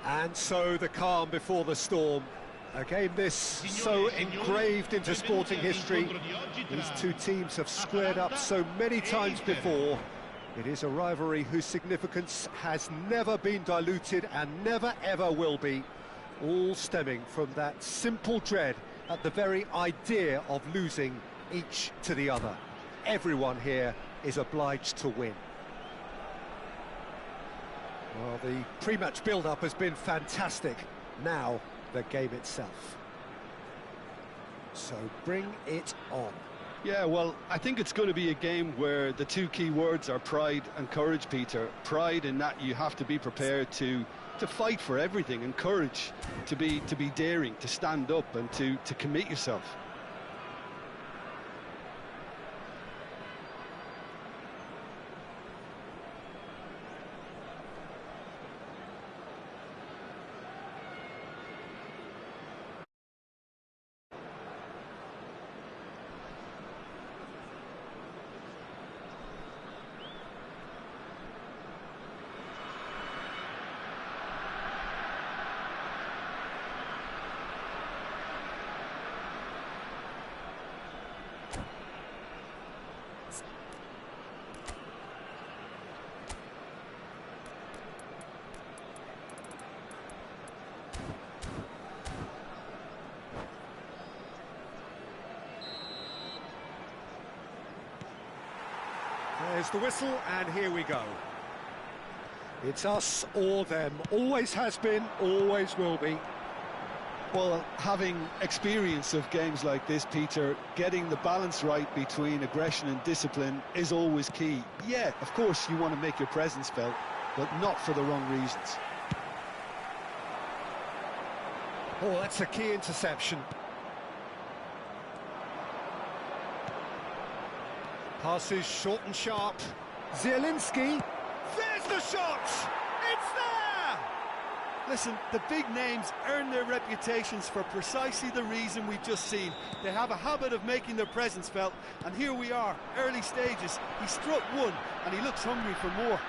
And so the calm before the storm. A game this so engraved into sporting history. These two teams have squared up so many times before. It is a rivalry whose significance has never been diluted and never ever will be. All stemming from that simple dread at the very idea of losing each to the other. Everyone here is obliged to win. Well, the pre-match build-up has been fantastic. Now, the game itself. So bring it on. Yeah, well, I think it's going to be a game where the two key words are pride and courage, Peter. Pride in that you have to be prepared to fight for everything, and courage to be daring, to stand up and to commit yourself. There's the whistle, and here we go. It's us or them. Always has been, always will be. Well, having experience of games like this, Peter, getting the balance right between aggression and discipline is always key. Yeah, of course, you want to make your presence felt, but not for the wrong reasons. Oh, that's a key interception. Passes short and sharp. Zielinski. There's the shot! It's there! Listen, the big names earn their reputations for precisely the reason we've just seen. They have a habit of making their presence felt, and here we are, early stages. He struck one, and he looks hungry for more.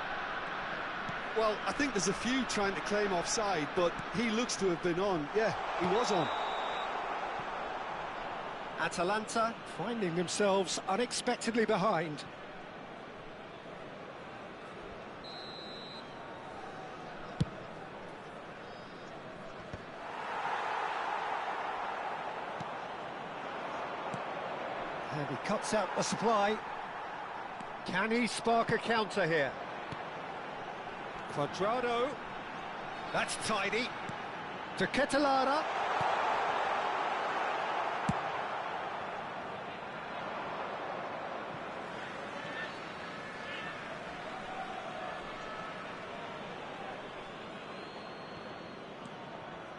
Well, I think there's a few trying to claim offside, but he looks to have been on. Yeah, he was on. Atalanta finding themselves unexpectedly behind. And he cuts out the supply. Can he spark a counter here? Quadrado. That's tidy. To Ketelara.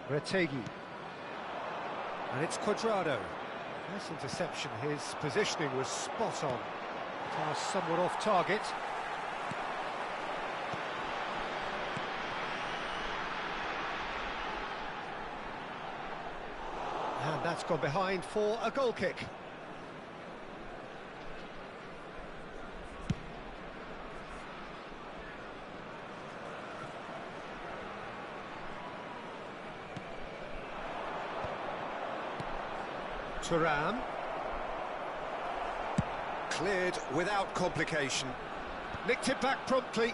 Retegi. And it's Quadrado. Nice interception. His positioning was spot on. Pass somewhat off target. And that's gone behind for a goal kick. Thuram. Cleared without complication. Nicked it back promptly.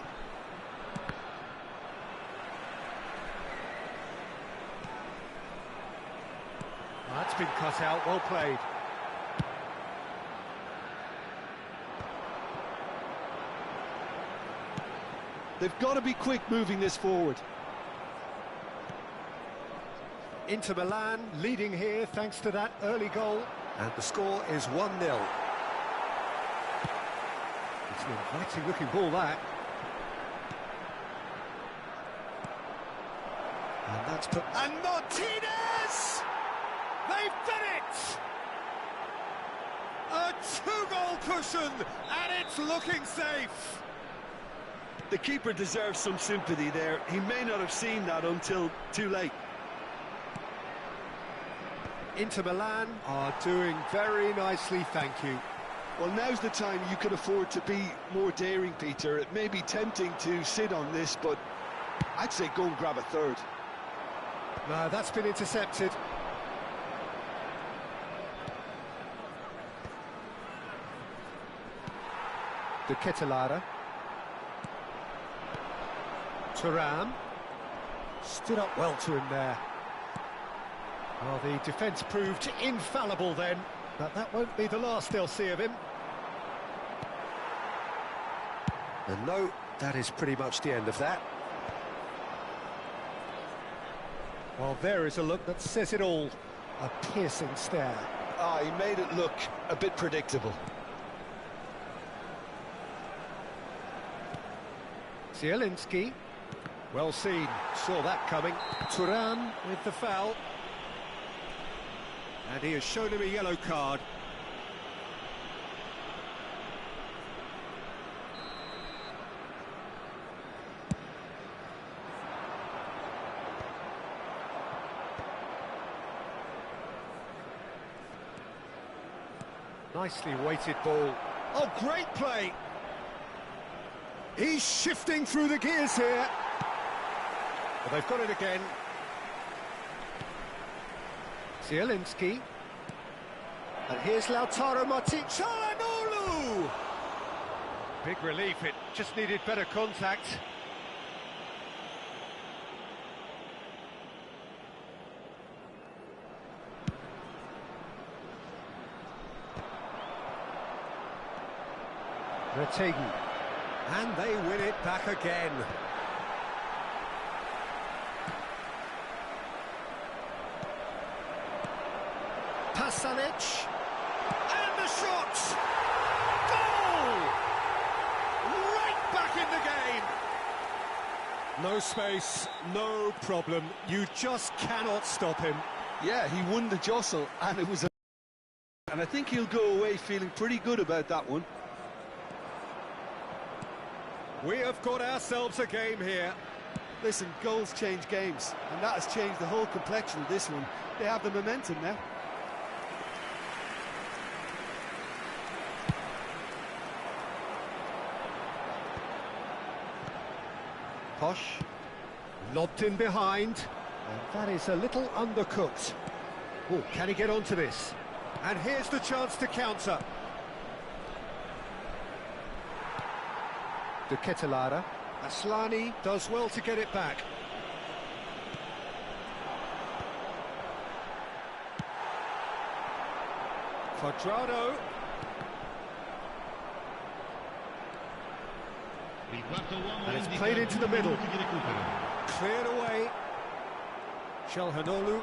That's been cut out, well played. They've got to be quick moving this forward. Inter Milan leading here thanks to that early goal. And the score is 1-0. It's an inviting looking ball, that. And that's put... And Martinez! They've done it! A two-goal cushion, and it's looking safe. The keeper deserves some sympathy there. He may not have seen that until too late. Inter Milan are doing very nicely, thank you. Well, now's the time you can afford to be more daring, Peter. It may be tempting to sit on this, but I'd say go and grab a third. No, that's been intercepted. De Ketelaere. Thuram. Stood up well to him there. Well, the defence proved infallible then, but that won't be the last they'll see of him. And no, that is pretty much the end of that. Well, there is a look that says it all. A piercing stare. Ah, he made it look a bit predictable. Zielinski. Well seen, saw that coming. Thuram with the foul. And he has shown him a yellow card. Nicely weighted ball. Oh, great play! He's shifting through the gears here. Well, they've got it again. Zielinski. And here's Lautaro Martinez. Çalhanoğlu! Big relief, it just needed better contact. Retegen. And they win it back again. Pasalic. And the shot! Goal! Right back in the game! No space, no problem. You just cannot stop him. Yeah, he won the jostle, and it was a... And I think he'll go away feeling pretty good about that one. We have got ourselves a game here. Listen, goals change games, and that has changed the whole complexion of this one. They have the momentum now. Posh. Lobbed in behind. And that is a little undercooked. Oh, can he get onto this? And here's the chance to counter. De Ketelaere. Aslani does well to get it back. Quadrado. And it's played into the middle. Cleared away. Çalhanoğlu.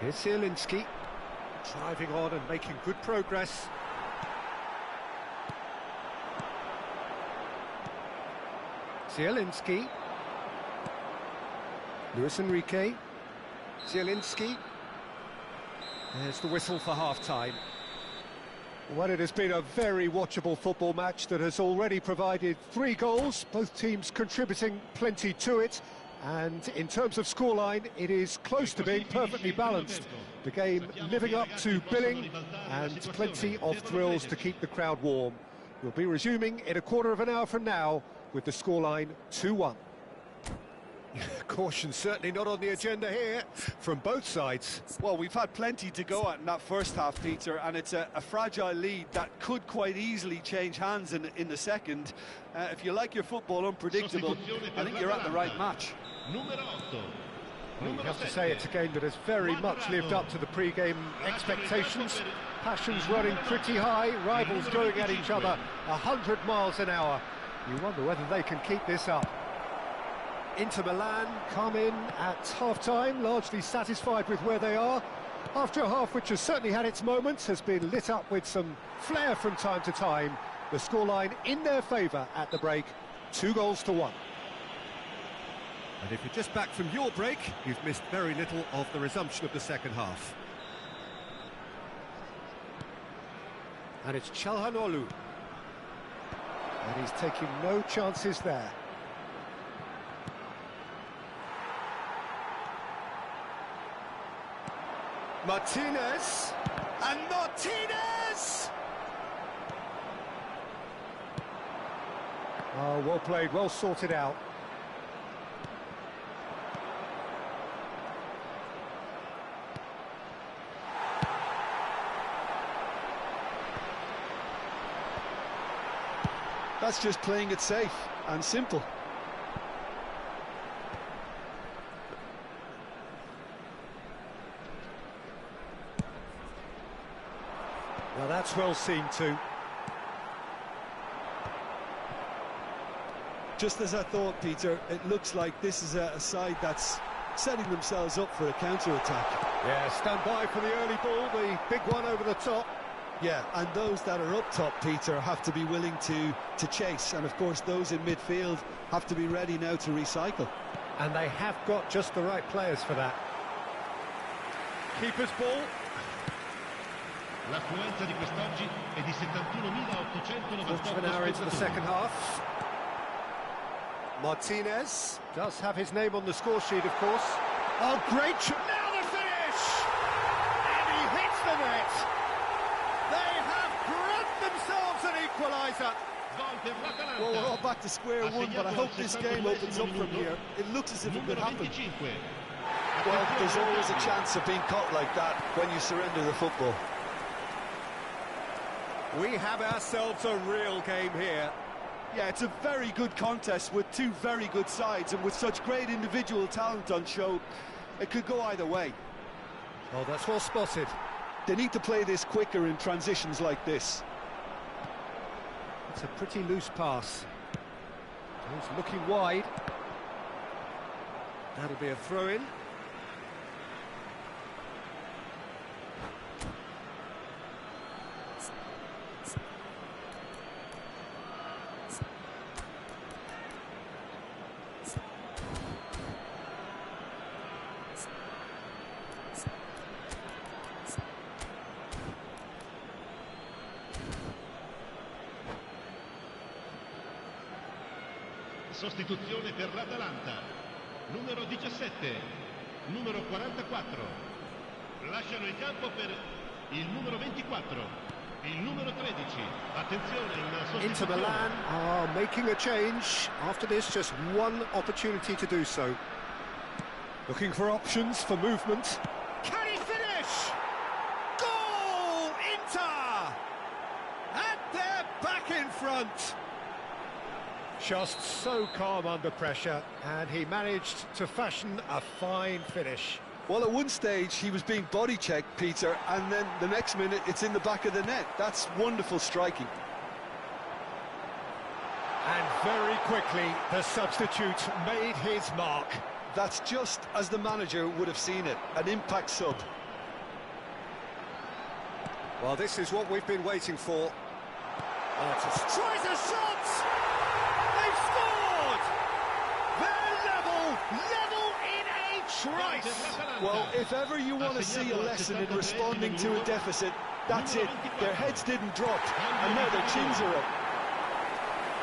Here's Zielinski. Driving on and making good progress. Zielinski. Luis Enrique. Zielinski. There's the whistle for half-time. Well, it has been a very watchable football match that has already provided 3 goals, both teams contributing plenty to it. And in terms of scoreline, it is close to being perfectly balanced. The game living up to billing and plenty of thrills to keep the crowd warm. We'll be resuming in a quarter of an hour from now with the scoreline 2-1. Caution certainly not on the agenda here from both sides. Well, we've had plenty to go at in that first half, Peter, and it's a fragile lead that could quite easily change hands in the second. If you like your football unpredictable, I think you're at the right match. Well, you have to say it's a game that has very much lived up to the pre-game expectations. Passions running pretty high, rivals going at each other 100 miles an hour. You wonder whether they can keep this up. Inter Milan come in at half-time, largely satisfied with where they are. After a half which has certainly had its moments, has been lit up with some flair from time to time. The scoreline in their favour at the break, 2-1. And if you're just back from your break, you've missed very little of the resumption of the second half. And it's Çalhanoğlu. And he's taking no chances there. Martinez! And Martinez! Oh, well played, well sorted out. That's just playing it safe and simple. Well, that's well seen too. Just as I thought, Peter, it looks like this is a side that's setting themselves up for a counter-attack. Yeah, stand by for the early ball, the big one over the top. Yeah, and those that are up top, Peter, have to be willing to chase. And, of course, those in midfield have to be ready now to recycle. And they have got just the right players for that. Keeper's ball. L'affluenza di quest'oggi è di 71.898 An hour into the second half. Martinez does have his name on the score sheet, of course. Oh, great! Now the finish! And he hits the net! They have grabbed themselves an equaliser! Well, we're all back to square one, but I hope this game opens up from here. It looks as if it could happen. Well, there's always a chance of being caught like that when you surrender the football. We have ourselves a real game here. Yeah, it's a very good contest with two very good sides, and with such great individual talent on show, it could go either way. Oh, that's well spotted. They need to play this quicker in transitions like this. It's a pretty loose pass. He's looking wide. That'll be a throw-in. Sostituzione per l'Atalanta, numero 17, numero 44, lasciano il campo per il numero 24, il numero 13, attenzione, una sostituzione. Inter Milan are making a change. After this, just one opportunity to do so. Looking for options for movement. Can he finish? Goal! Inter! And they're back in front. Just so calm under pressure, and he managed to fashion a fine finish. Well, at one stage he was being body checked, Peter, and then the next minute it's in the back of the net. That's wonderful striking. And very quickly the substitute made his mark. That's just as the manager would have seen it, an impact sub. Well, this is what we've been waiting for. Tries a shot! They've scored! They're level in a trice! Well, if ever you want to see a lesson in responding to a deficit, that's it. Their heads didn't drop, and now their chins are up.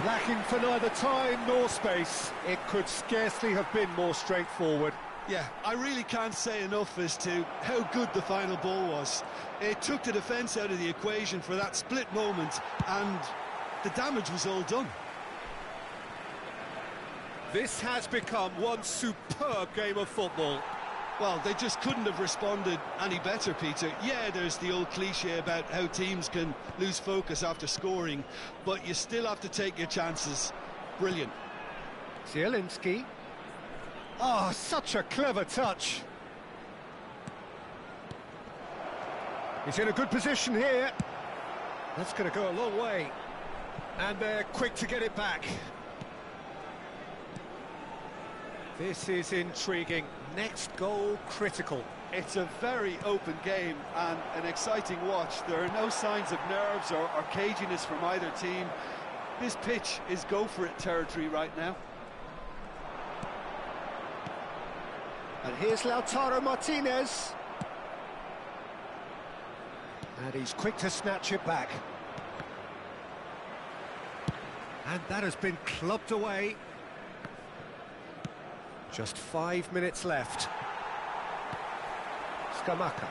Lacking for neither time nor space, it could scarcely have been more straightforward. Yeah, I really can't say enough as to how good the final ball was. It took the defence out of the equation for that split moment, and the damage was all done. This has become one superb game of football. Well, they just couldn't have responded any better, Peter. Yeah, there's the old cliche about how teams can lose focus after scoring, but you still have to take your chances. Brilliant. Zielinski. Oh, such a clever touch. He's in a good position here. That's going to go a long way. And they're quick to get it back. This is intriguing. Next goal critical. It's a very open game and an exciting watch. There are no signs of nerves or caginess from either team. This pitch is go-for-it territory right now. And here's Lautaro Martinez. And he's quick to snatch it back. And that has been clubbed away. Just 5 minutes left. Skamaka.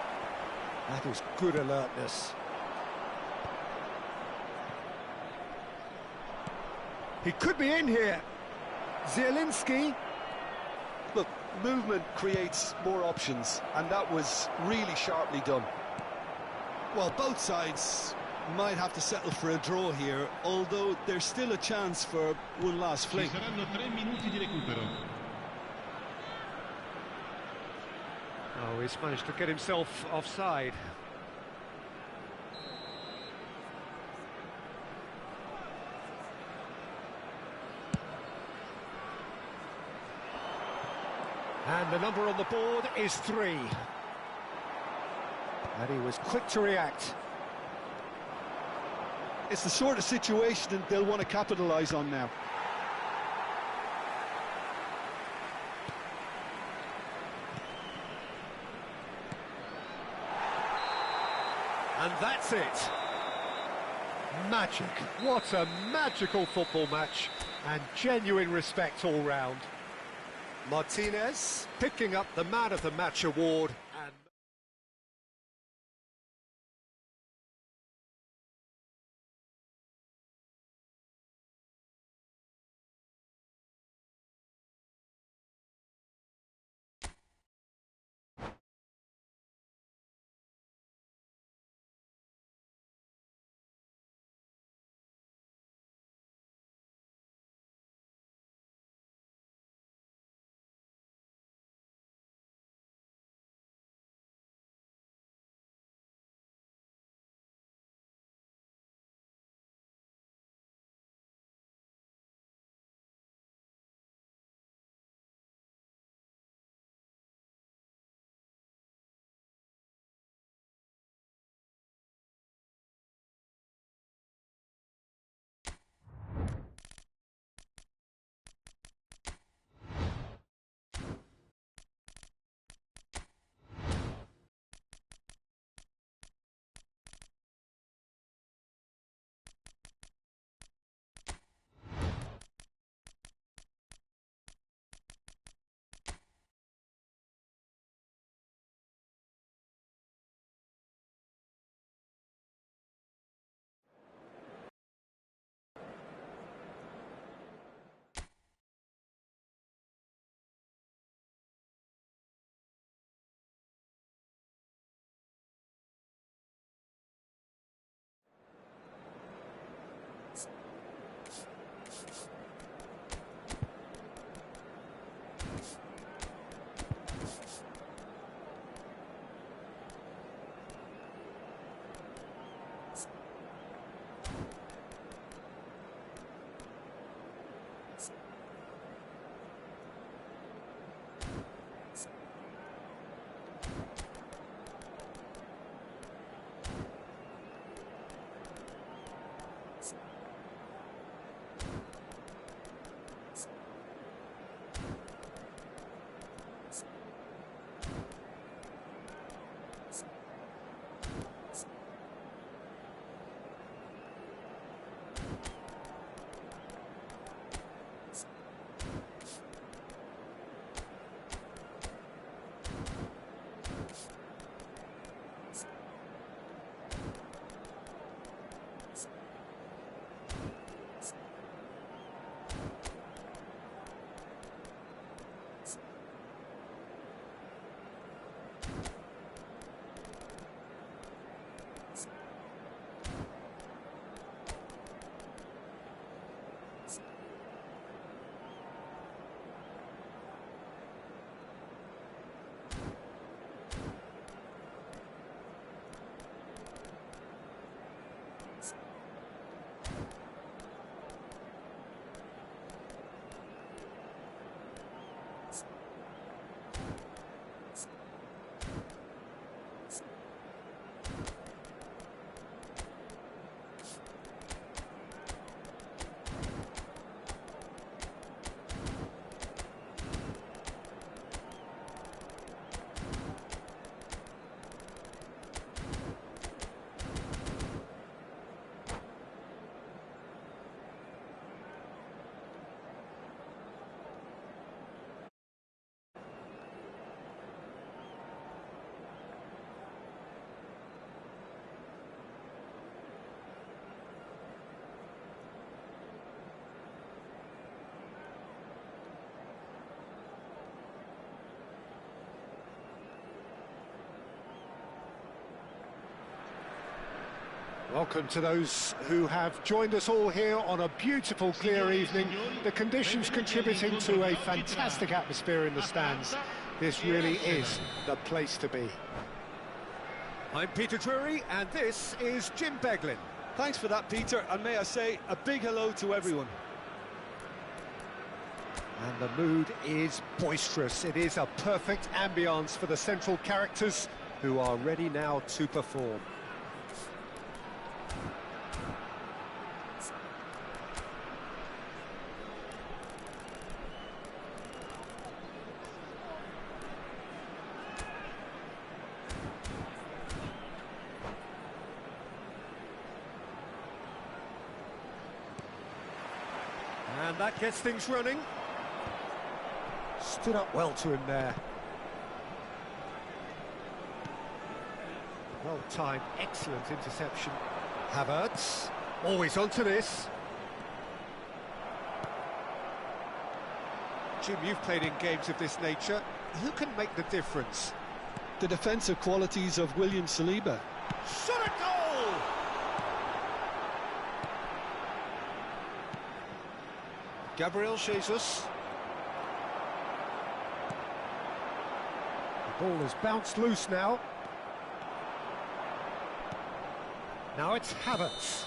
That is good alertness. He could be in here. Zielinski. Look, movement creates more options, and that was really sharply done. Well, both sides might have to settle for a draw here, although there's still a chance for one last Ci fling. saranno 3 minuti di recupero. Oh, he's managed to get himself offside. And the number on the board is 3. And he was quick to react. It's the sort of situation that they'll want to capitalise on now. And that's it. Magic. What a magical football match. And genuine respect all round. Martinez picking up the Man of the Match award. And Welcome to those who have joined us all here on a beautiful, clear evening. The conditions contributing to a fantastic atmosphere in the stands. This really is the place to be. I'm Peter Drury, and this is Jim Beglin. Thanks for that, Peter, and may I say a big hello to everyone. And the mood is boisterous. It is a perfect ambience for the central characters who are ready now to perform. And that gets things running. Stood up well to him there. Well-timed, excellent interception. Havertz, always onto this. Jim, you've played in games of this nature. Who can make the difference? The defensive qualities of William Saliba. Shot a goal! Gabriel Jesus. The ball has bounced loose now. Now it's Havertz.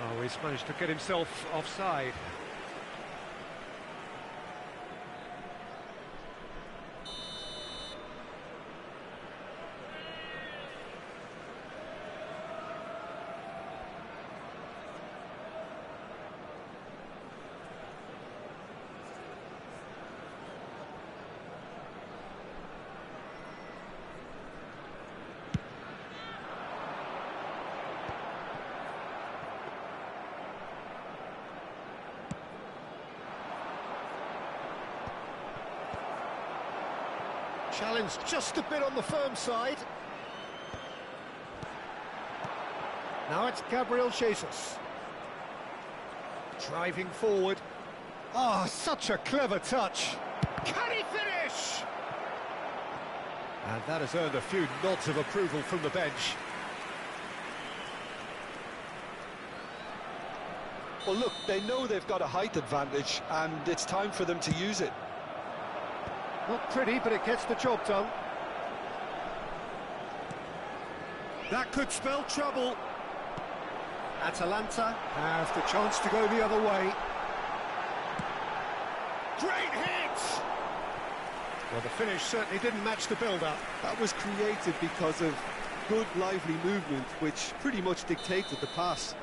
Oh, he's managed to get himself offside. Challenge just a bit on the firm side. Now it's Gabriel Jesus. Driving forward. Oh, such a clever touch. Can he finish? And that has earned a few nods of approval from the bench. Well, look, they know they've got a height advantage, and it's time for them to use it. Not pretty, but it gets the job done. That could spell trouble. Atalanta have the chance to go the other way. Great hit! Well, the finish certainly didn't match the build-up. That was created because of good, lively movement, which pretty much dictated the pass.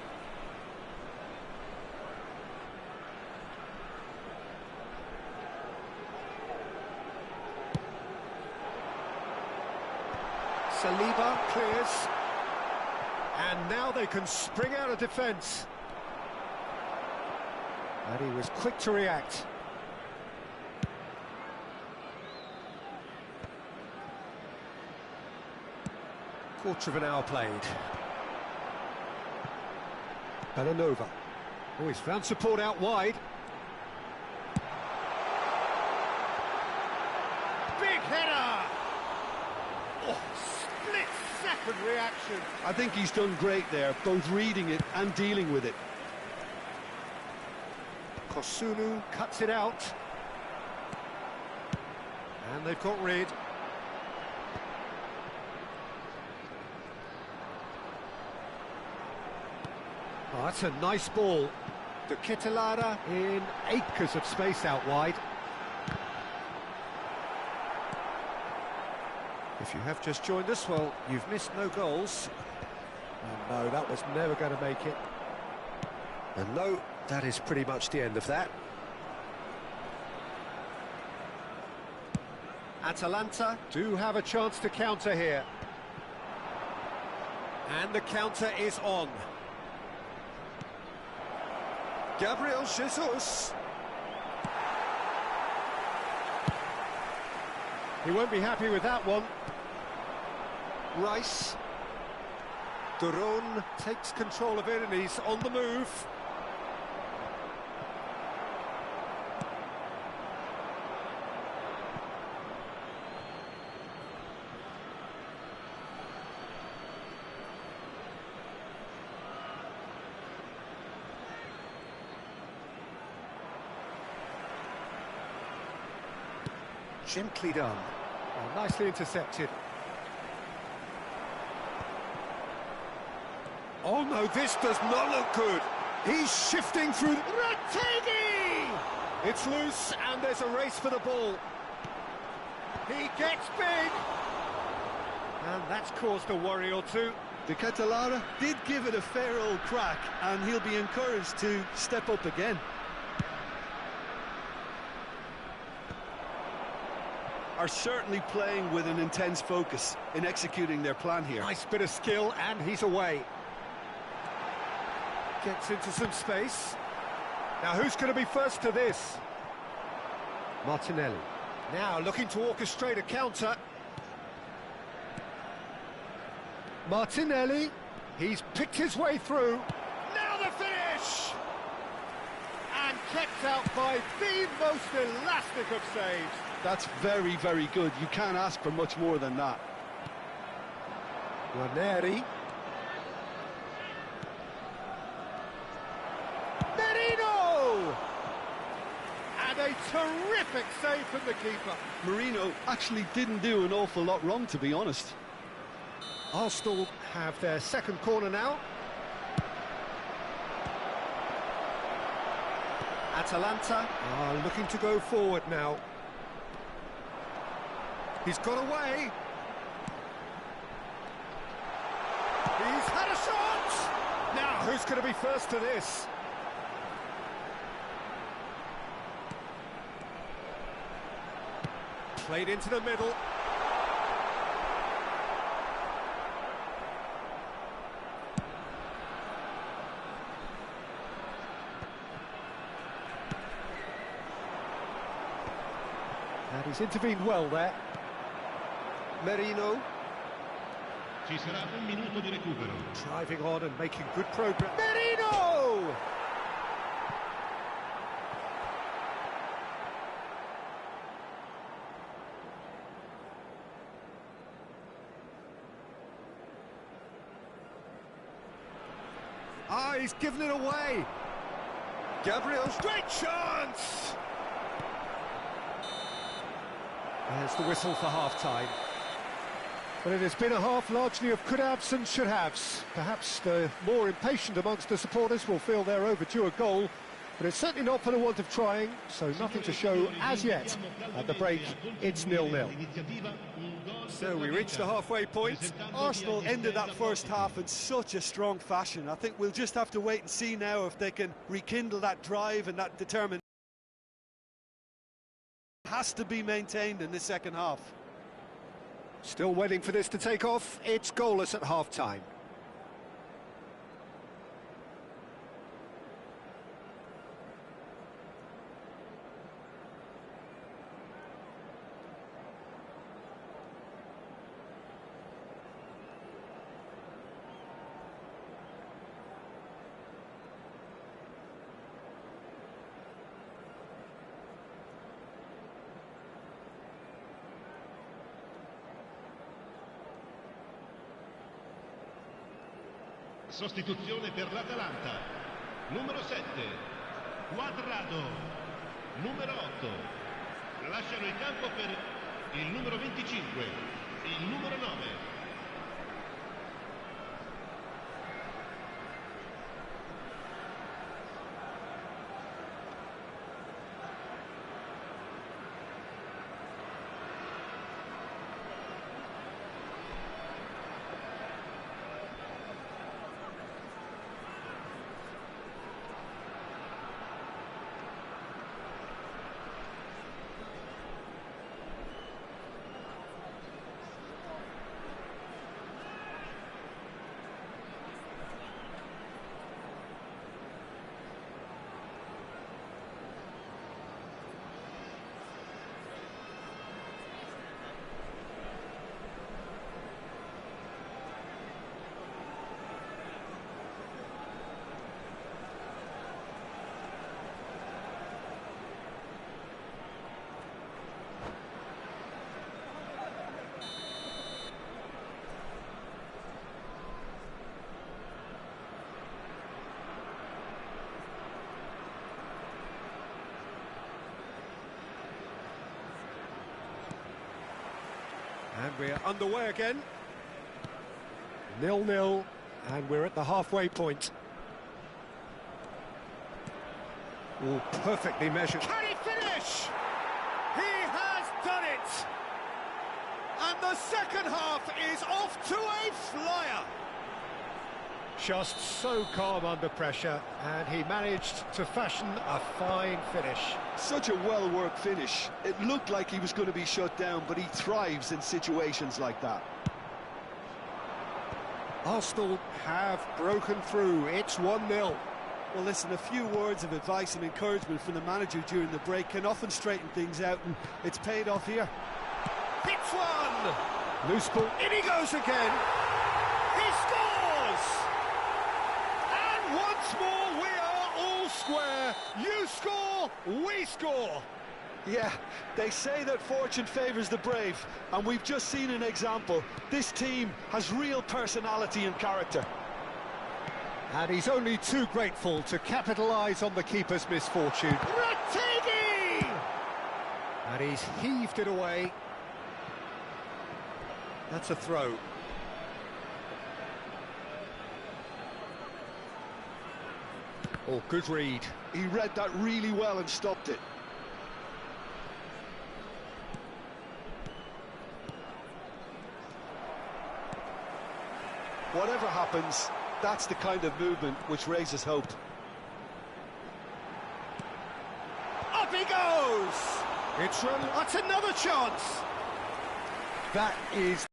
Saliba clears, and now they can spring out of defence. And he was quick to react. Quarter of an hour played. Bellanova. Oh, he's found support out wide. Big header! Oh, split-second reaction. I think he's done great there, both reading it and dealing with it. Kosunu cuts it out. And they've got rid. Oh, that's a nice ball. De Ketelaere in acres of space out wide. If you have just joined us, well, you've missed no goals. And no, that was never going to make it. And no, that is pretty much the end of that. Atalanta do have a chance to counter here. And the counter is on. Gabriel Jesus. He won't be happy with that one. Rice. Duron takes control of it and he's on the move. Gently done. Oh, nicely intercepted. Oh no, this does not look good. He's shifting through. Rategi! It's loose and there's a race for the ball. He gets big. And that's caused a worry or two. The Catalara did give it a fair old crack, and he'll be encouraged to step up again. Are certainly playing with an intense focus in executing their plan here. Nice bit of skill, and he's away. Gets into some space. Now who's going to be first to this? Martinelli. Now looking to orchestrate a counter. Martinelli, he's picked his way through. Now the finish! And kept out by the most elastic of saves. That's very, very good. You can't ask for much more than that. Guarneri. Merino! And a terrific save from the keeper. Marino actually didn't do an awful lot wrong, to be honest. Arsenal have their second corner now. Atalanta are looking to go forward now. He's got away. He's had a shot! Now, who's going to be first to this? Played into the middle. And he's intervened well there. Merino. Ci sarà un minuto di recupero. Driving on and making good progress. Merino! Ah, he's given it away. Gabriel's great chance! There's the whistle for half-time. But it has been a half largely of could-haves and should-haves. Perhaps the more impatient amongst the supporters will feel they're overdue a goal, but it's certainly not for the want of trying, so nothing to show as yet. At the break, it's 0-0. So we reach the halfway point. Arsenal ended that first half in such a strong fashion. I think we'll just have to wait and see now if they can rekindle that drive and that determination. Has to be maintained in the second half. Still waiting for this to take off. It's goalless at half-time. Sostituzione per l'Atalanta. Numero 7, Quadrado. Numero 8. Lasciano il campo per il numero 25, il numero 9. We're underway again. 0-0, and we're at the halfway point. Oh, perfectly measured. Can he finish? He has done it! And the second half is off to a flyer. Just so calm under pressure, and he managed to fashion a fine finish. Such a well-worked finish. It looked like he was going to be shut down, but he thrives in situations like that. Arsenal have broken through. It's 1-0. Well, listen, a few words of advice and encouragement from the manager during the break can often straighten things out, and it's paid off here. Hits one! Loose ball, in he goes again! He scores! And once more we are all square. You score, we score! Yeah, they say that fortune favours the brave, and we've just seen an example. This team has real personality and character. And he's only too grateful to capitalise on the keeper's misfortune. Rattigi! And he's heaved it away. That's a throw. Oh, good read. He read that really well and stopped it. Whatever happens, that's the kind of movement which raises hope. Up he goes! It's run. That's another chance. That is.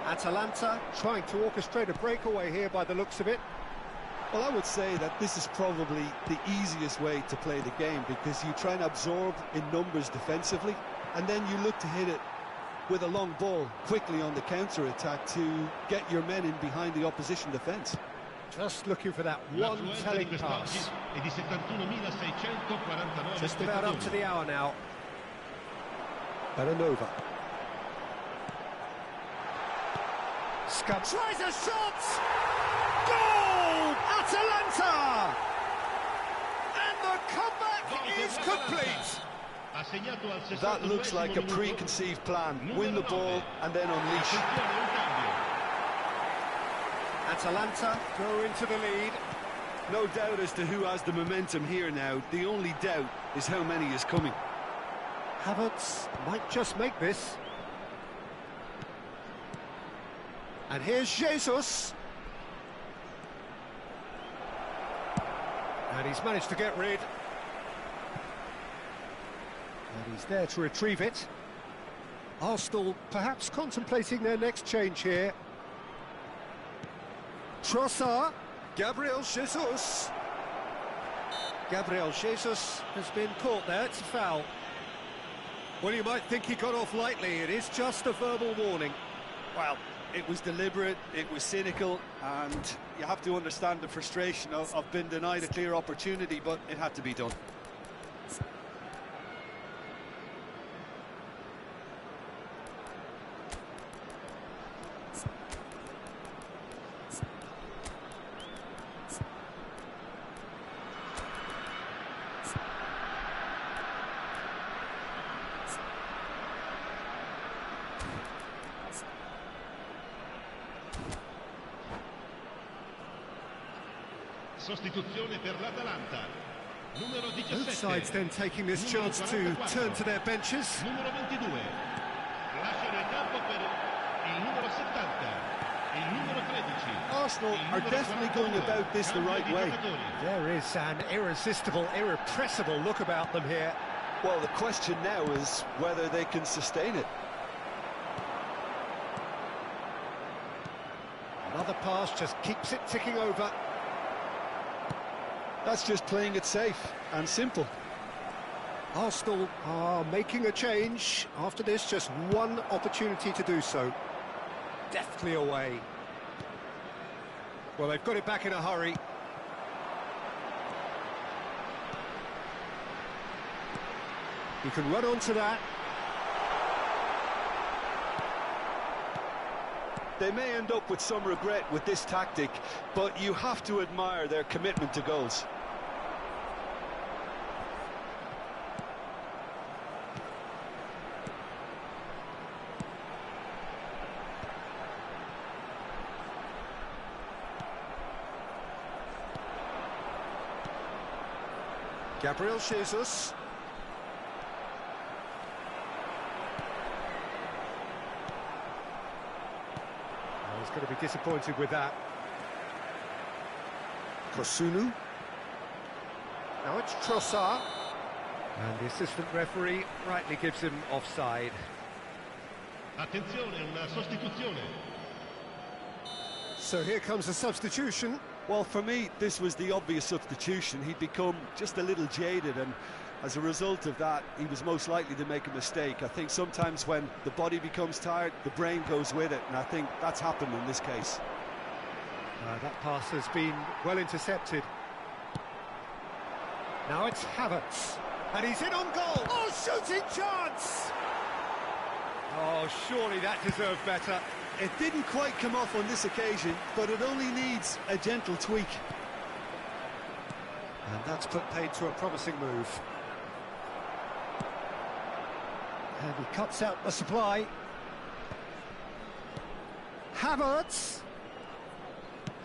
Atalanta trying to orchestrate a breakaway here by the looks of it. Well, I would say that this is probably the easiest way to play the game, because you try and absorb in numbers defensively, and then you look to hit it with a long ball quickly on the counter-attack to get your men in behind the opposition defence. Just looking for that one telling pass. Just about up to the hour now. Belanova. Scud tries a shot! Goal! Atalanta! And the comeback is complete! That looks like a preconceived plan. Win the ball and then unleash. Atalanta go into the lead. No doubt as to who has the momentum here now. The only doubt is how many is coming. Havertz might just make this. And here's Jesus. And he's managed to get rid. And he's there to retrieve it. Arsenal perhaps contemplating their next change here. Trossard. Gabriel Jesus. Gabriel Jesus has been caught there. It's a foul. Well, you might think he got off lightly. It is just a verbal warning. Well, it was deliberate, it was cynical, and you have to understand the frustration of being denied a clear opportunity, but it had to be done. Sostituzione per l'Atalanta. Numero 17. Both sides then taking this chance to turn to their benches. Numero 22. Lasciano il campo per il numero 70. Il numero 13. Arsenal are definitely going about this the right way. There is an irresistible, irrepressible look about them here. Well, the question now is whether they can sustain it. Another pass just keeps it ticking over. That's just playing it safe and simple. Arsenal are making a change. After this, just one opportunity to do so. Deftly away. Well, they've got it back in a hurry. You can run onto that. They may end up with some regret with this tactic, but you have to admire their commitment to goals. Gabriel Jesus. He's going to be disappointed with that. Kosunu. Now it's Trossard. And the assistant referee rightly gives him offside. Attenzione, una sostituzione. So here comes a substitution. Well, for me, this was the obvious substitution. He'd become just a little jaded, and as a result of that, he was most likely to make a mistake. I think sometimes when the body becomes tired, the brain goes with it, and I think that's happened in this case. That pass has been well intercepted. Now it's Havertz, and he's in on goal. Oh, shooting chance! Oh, surely that deserved better. It didn't quite come off on this occasion, but it only needs a gentle tweak. And that's put paid to a promising move. And he cuts out the supply. Havertz!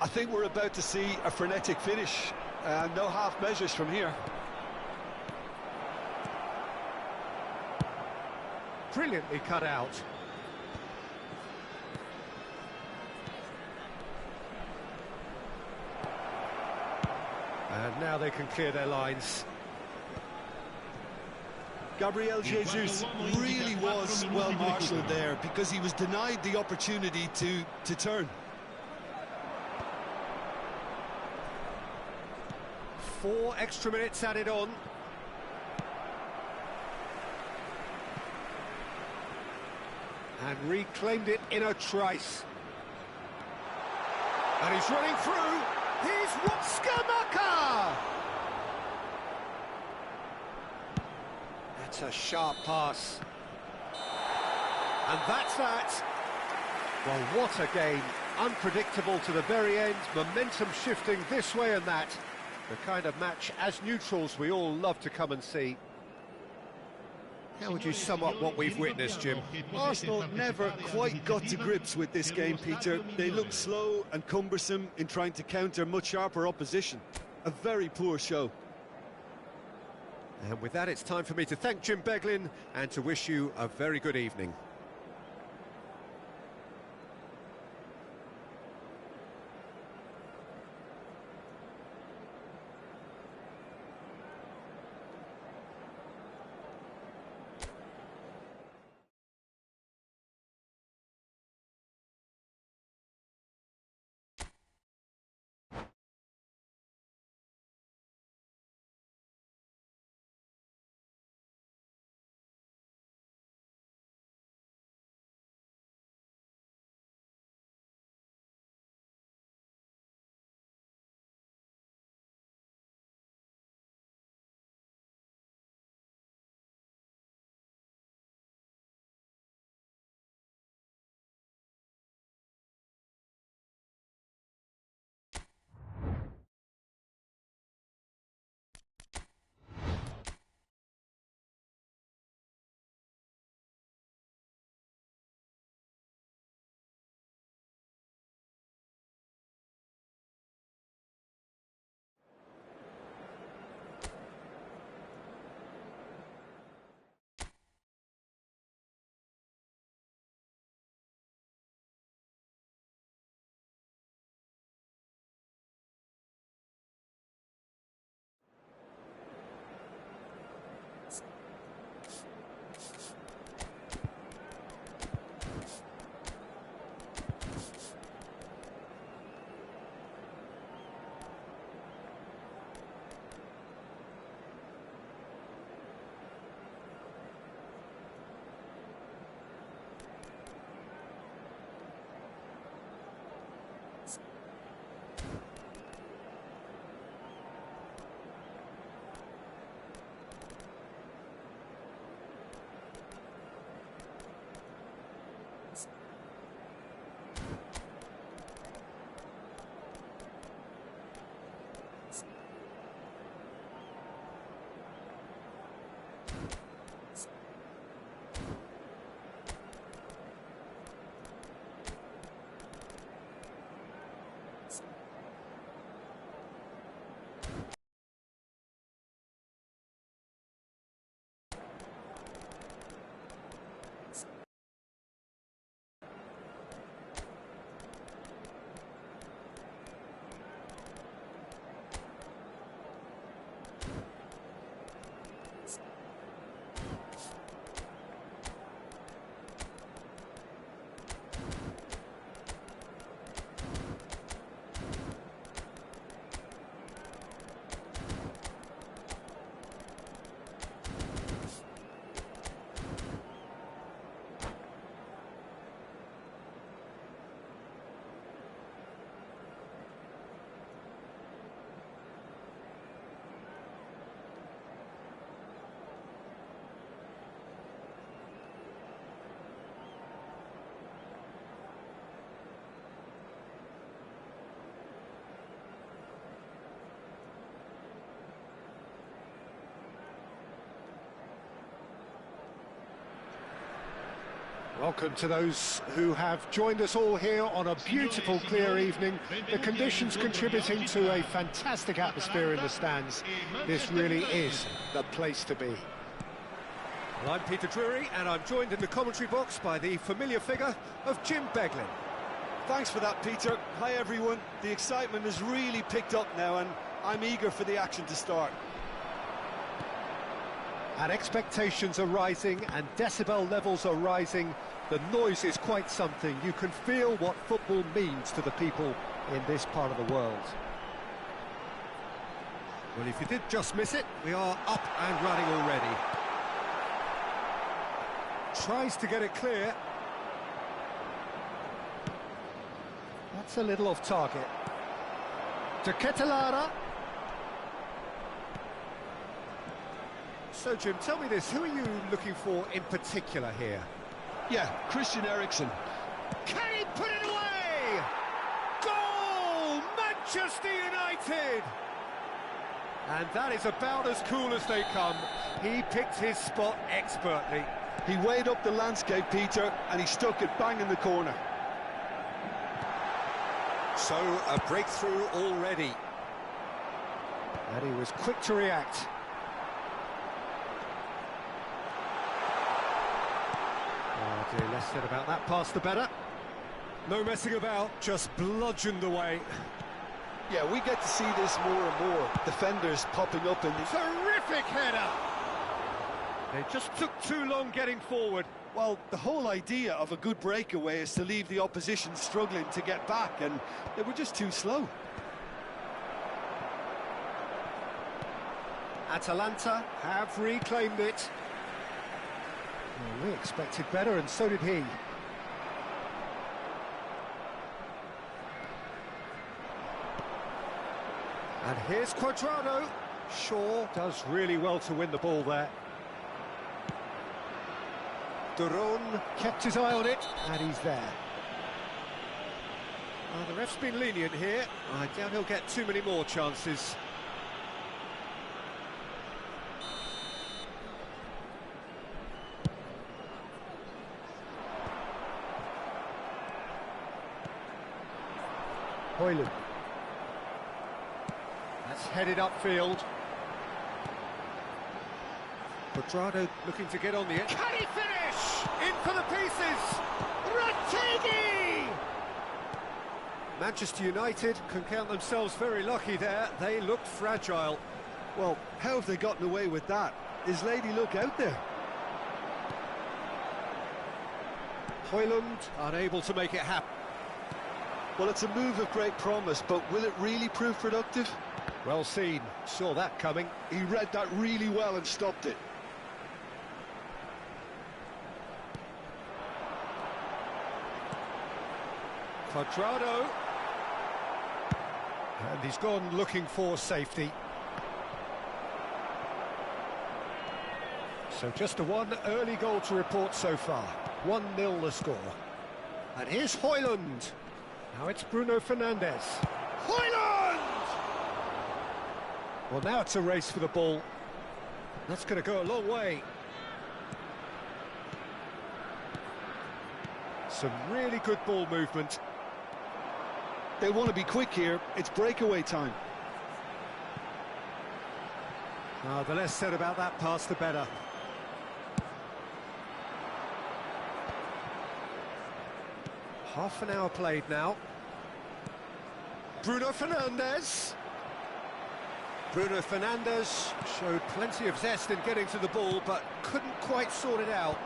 I think we're about to see a frenetic finish. No half measures from here. Brilliantly cut out. And now they can clear their lines. Gabriel Jesus really was well marshalled there because he was denied the opportunity to turn. 4 extra minutes added on. And reclaimed it in a trice. And he's running through. Here's Skamaka! That's a sharp pass. And that's that. Well, what a game. Unpredictable to the very end. Momentum shifting this way and that. The kind of match, as neutrals, we all love to come and see. How would you sum up what we've witnessed, Jim? Arsenal never quite got to grips with this game, Peter. They looked slow and cumbersome in trying to counter much sharper opposition. A very poor show. And with that, it's time for me to thank Jim Beglin and to wish you a very good evening. Welcome to those who have joined us all here on a beautiful, clear evening. The conditions contributing to a fantastic atmosphere in the stands. This really is the place to be. Well, I'm Peter Drury, and I'm joined in the commentary box by the familiar figure of Jim Beglin. Thanks for that, Peter. Hi, everyone. The excitement has really picked up now, and I'm eager for the action to start. And expectations are rising, and decibel levels are rising. The noise is quite something. You can feel what football means to the people in this part of the world. Well, if you did just miss it, we are up and running already. Tries to get it clear. That's a little off target. To Ketelara. So, Jim, tell me this, who are you looking for in particular here? Yeah, Christian Eriksen. Can he put it away? Goal! Manchester United! And that is about as cool as they come. He picked his spot expertly. He weighed up the landscape, Peter, and he stuck it bang in the corner. So, a breakthrough already. And he was quick to react. Oh dear, less said about that pass the better. No messing about, just bludgeoned away. Yeah, we get to see this more and more. Defenders popping up in the... Terrific header! They just took too long getting forward. Well, the whole idea of a good breakaway is to leave the opposition struggling to get back, and they were just too slow. Atalanta have reclaimed it. Well, we expected better, and so did he. And here's Cuadrado. Shaw does really well to win the ball there. Duron kept his eye on it, and he's there. The ref's been lenient here. I doubt he'll get too many more chances. Højlund. That's headed upfield. Cuadrado looking to get on the edge. Can he finish? In for the pieces! Ratigi! Manchester United can count themselves very lucky there. They looked fragile. Well, how have they gotten away with that? Is Lady Luck out there? Højlund unable to make it happen. Well, it's a move of great promise, but will it really prove productive? Well seen. Saw that coming. He read that really well and stopped it. Cuadrado. And he's gone looking for safety. So just a one early goal to report so far. 1-0 the score. And here's Højlund. Now it's Bruno Fernandes. Højlund! Well, now it's a race for the ball. That's going to go a long way. Some really good ball movement. They want to be quick here. It's breakaway time. The less said about that pass, the better. Half an hour played now. Bruno Fernandes. Bruno Fernandes showed plenty of zest in getting to the ball, but couldn't quite sort it out.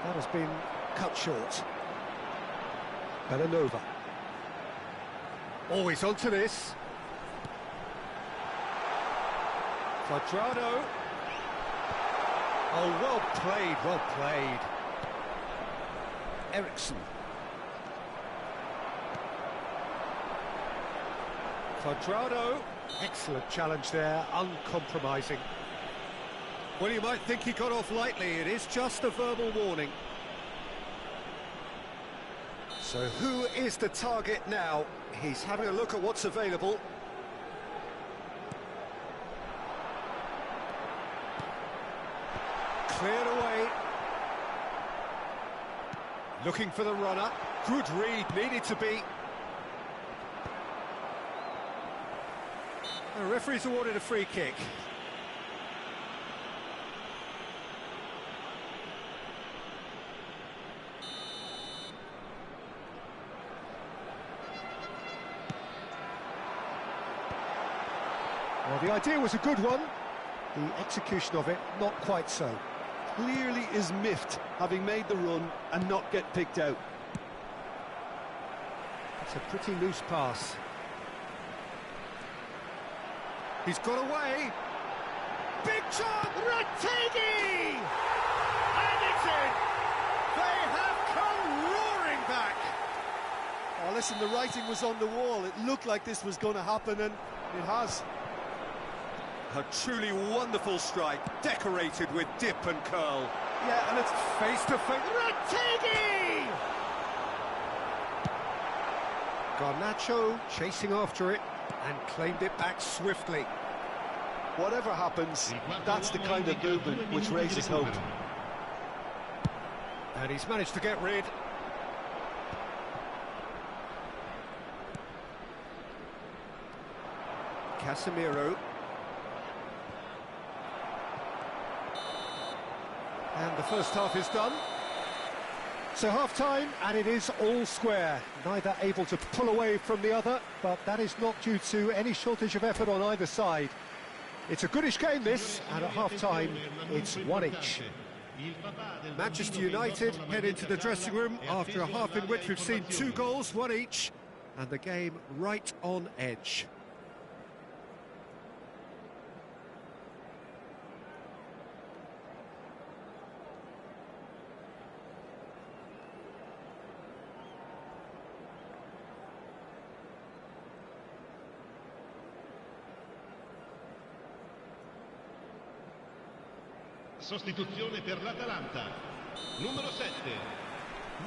That has been cut short. Belanova. Always onto this. Cuadrado. Oh, well played, well played. Eriksen. Cuadrado. Excellent challenge there, uncompromising. Well, you might think he got off lightly. It is just a verbal warning. So who is the target now? He's having a look at what's available. Cleared away. Looking for the runner. Good read, needed to be. The referee's awarded a free kick. Well, the idea was a good one. The execution of it, not quite so. Clearly is miffed, having made the run and not get picked out. It's a pretty loose pass. He's got away. Big chance! Rategi! And it's in! They have come roaring back! Oh, listen, the writing was on the wall. It looked like this was going to happen, and it has. A truly wonderful strike, decorated with dip and curl. Yeah, and it's Face to face. Rategi! Garnacho chasing after it and claimed it back swiftly. whatever happens, that's the kind of movement which raises hope. And he's managed to get rid. Casemiro. And the first half is done. So half-time, and it is all square. Neither able to pull away from the other, but that is not due to any shortage of effort on either side. It's a goodish game, this, and at half-time, it's one each. Manchester United head into the dressing room after a half in which we've seen 2 goals, 1 each, and the game right on edge. Sostituzione per l'Atalanta. Numero 7.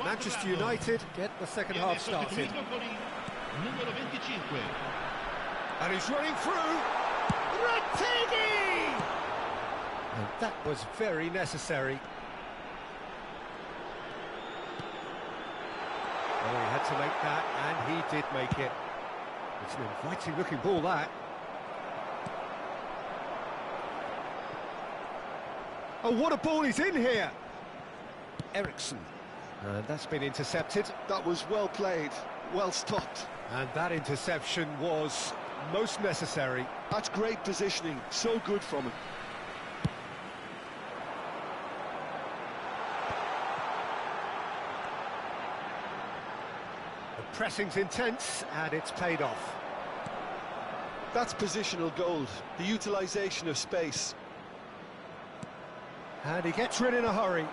Manchester United get the second half started. Numero 25. And he's running through. Rategi! And that was very necessary. Oh, he had to make that, and he did make it. It's an inviting looking ball, that. Oh, what a ball he's in here! Ericsson. And that's been intercepted. That was well played, well stopped. And that interception was most necessary. That's great positioning, so good from him. The pressing's intense, and it's paid off. That's positional gold, the utilisation of space. And he gets rid in a hurry.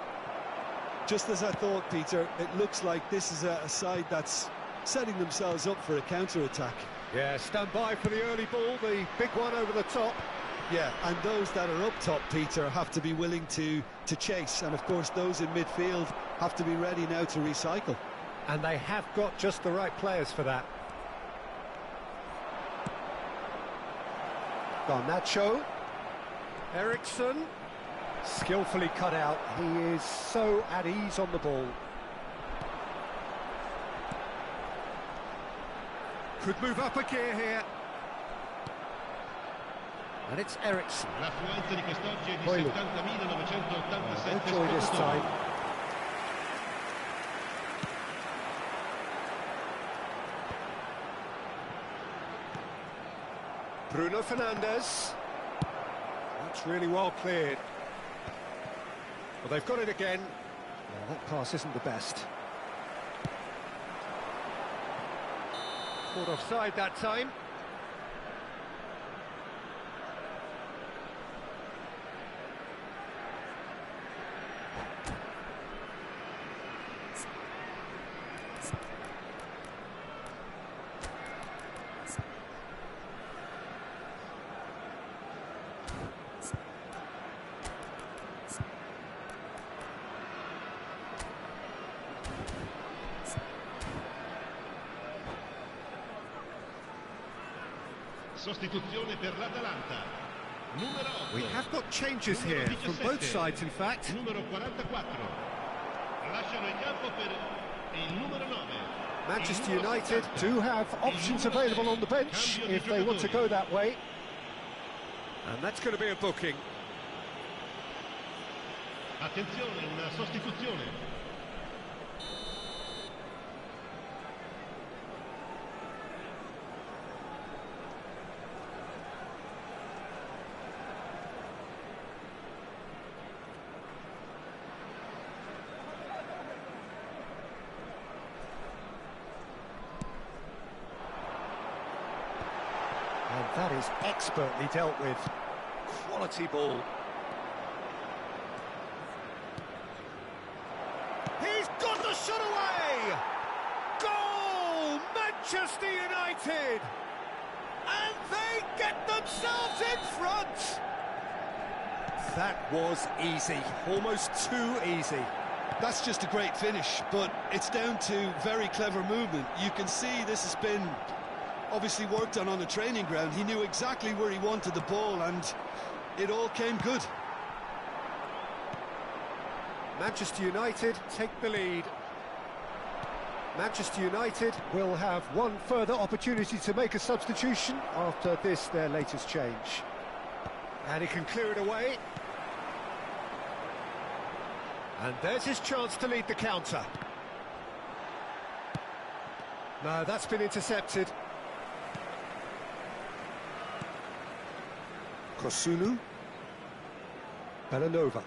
Just as I thought, Peter, it looks like this is a side that's setting themselves up for a counter-attack. Yeah, stand by for the early ball, the big one over the top. Yeah, and those that are up top, Peter, have to be willing to chase. And, of course, those in midfield have to be ready now to recycle. And they have got just the right players for that. Garnacho. Ericsson. Skillfully cut out. He is so at ease on the ball. Could move up a gear here. And it's Ericsson. L'affluenza di quest'oggi è di Poi 70.987 enjoy this time. Bruno Fernandes. That's really well cleared. Well, they've got it again. Well, that pass isn't the best. Caught offside that time. Sostituzione per l'Atalanta. Numero 8. We have got changes here from both sides, in fact. Numero 44. Lasciano il campo per il numero 9. Manchester United do have options available on the bench if they want to go that way. And that's going to be a booking. Attenzione, una sostituzione. And that is expertly dealt with. Quality ball. He's got the shot away! Goal! Manchester United! And they get themselves in front! That was easy, almost too easy. That's just a great finish, but it's down to very clever movement. You can see this has been obviously worked on the training ground. He knew exactly where he wanted the ball, and it all came good. Manchester United take the lead. Manchester United will have one further opportunity to make a substitution after this, their latest change. And he can clear it away. And there's his chance to lead the counter. No, that's been intercepted. Kosunu. Belanova.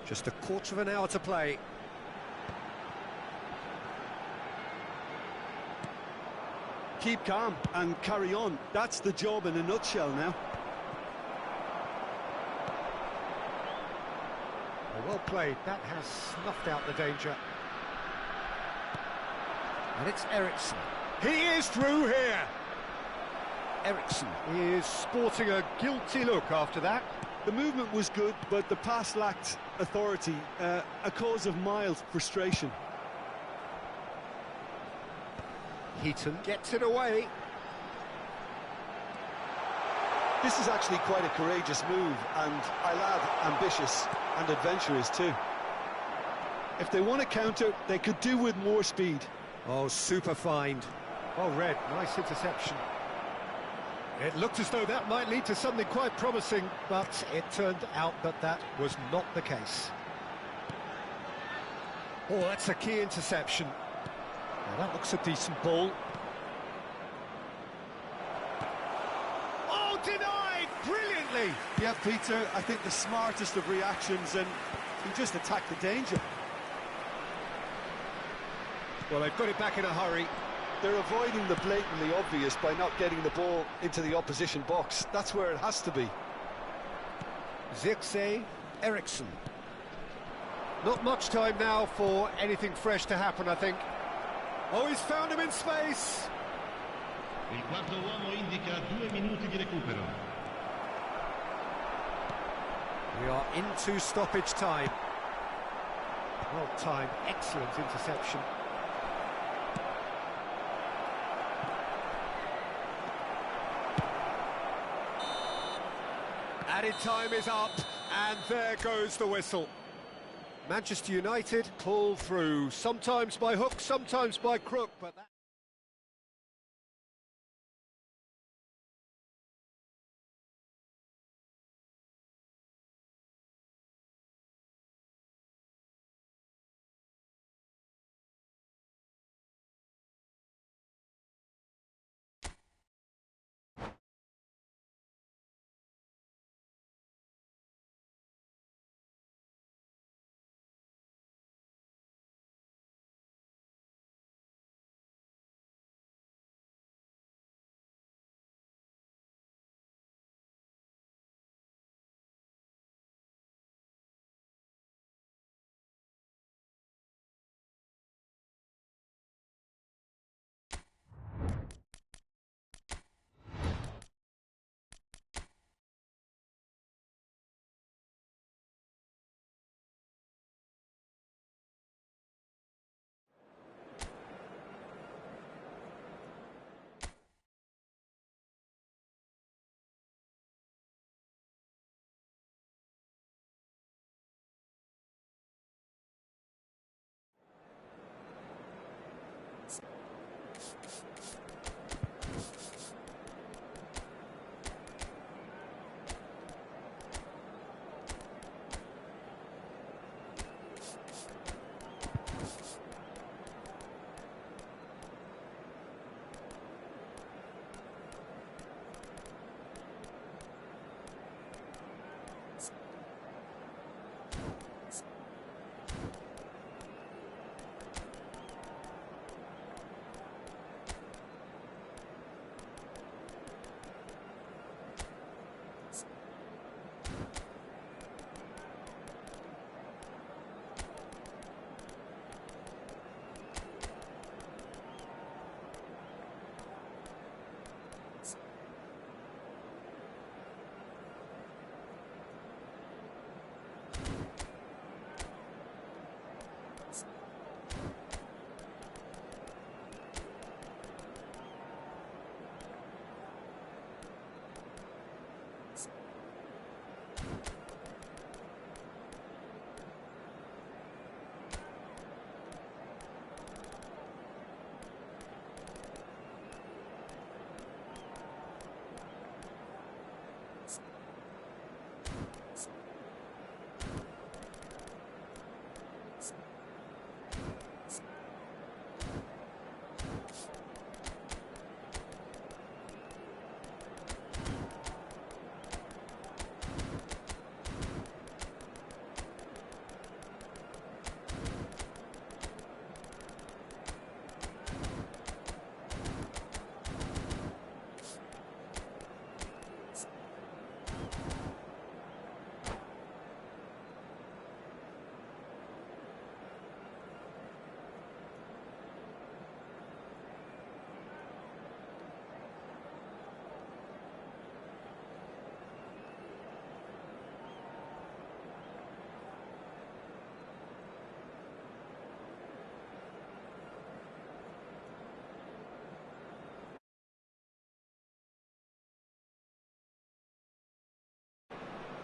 Just a quarter of an hour to play. Keep calm and carry on. That's the job in a nutshell now. Well played. That has snuffed out the danger. And it's Eriksson. He is through here. Eriksson is sporting a guilty look after that. The movement was good, but the pass lacked authority, a cause of mild frustration. Heaton gets it away. This is actually quite a courageous move, and I'll add ambitious and adventurous too. If they want to counter, they could do with more speed. Oh, super find. Well read, nice interception. It looked as though that might lead to something quite promising, but it turned out that that was not the case. Oh, that's a key interception. Now, that looks a decent ball. Oh, denied brilliantly! Yeah, Peter, I think the smartest of reactions, and he just attacked the danger. Well, they've got it back in a hurry. They're avoiding the blatantly obvious by not getting the ball into the opposition box. That's where it has to be. Zirkzee, Eriksson. Not much time now for anything fresh to happen, I think. Oh, he's found him in space. Il quarto uomo indica 2 minuti di recupero. We are into stoppage time. Well timed, excellent interception. Added time is up, and there goes the whistle. Manchester United pull through, sometimes by hook, sometimes by crook, but that...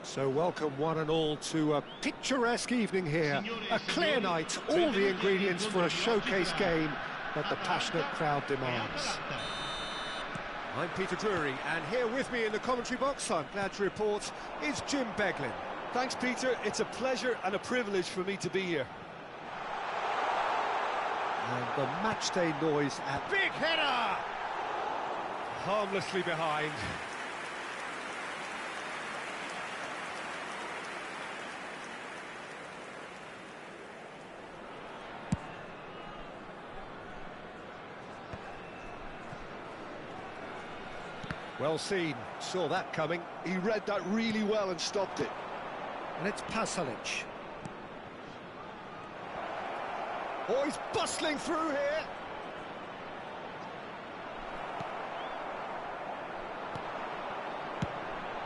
So welcome one and all to a picturesque evening here. A clear night, all the ingredients for a showcase game that the passionate crowd demands. I'm Peter Drury, and here with me in the commentary box, I'm glad to report, is Jim Beglin. Thanks, Peter. It's a pleasure and a privilege for me to be here. And the matchday noise at... Big header! Harmlessly behind. Well seen, saw that coming. He read that really well and stopped it. And it's Pasalic. Oh, he's bustling through here.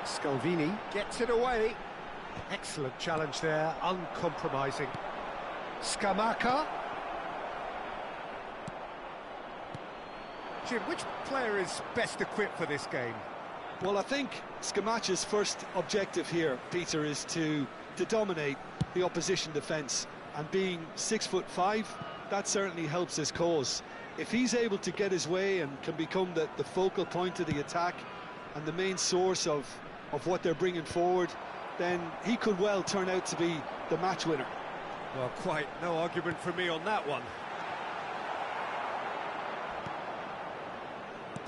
Scalvini gets it away. Excellent challenge there, uncompromising. Scamacca. Jim, which player is best equipped for this game? Well, I think Scamacca's first objective here, Peter, is to dominate the opposition defence. And being 6'5", that certainly helps his cause. If he's able to get his way and can become the focal point of the attack and the main source of what they're bringing forward, then he could well turn out to be the match winner. Well, quite no argument from me on that one.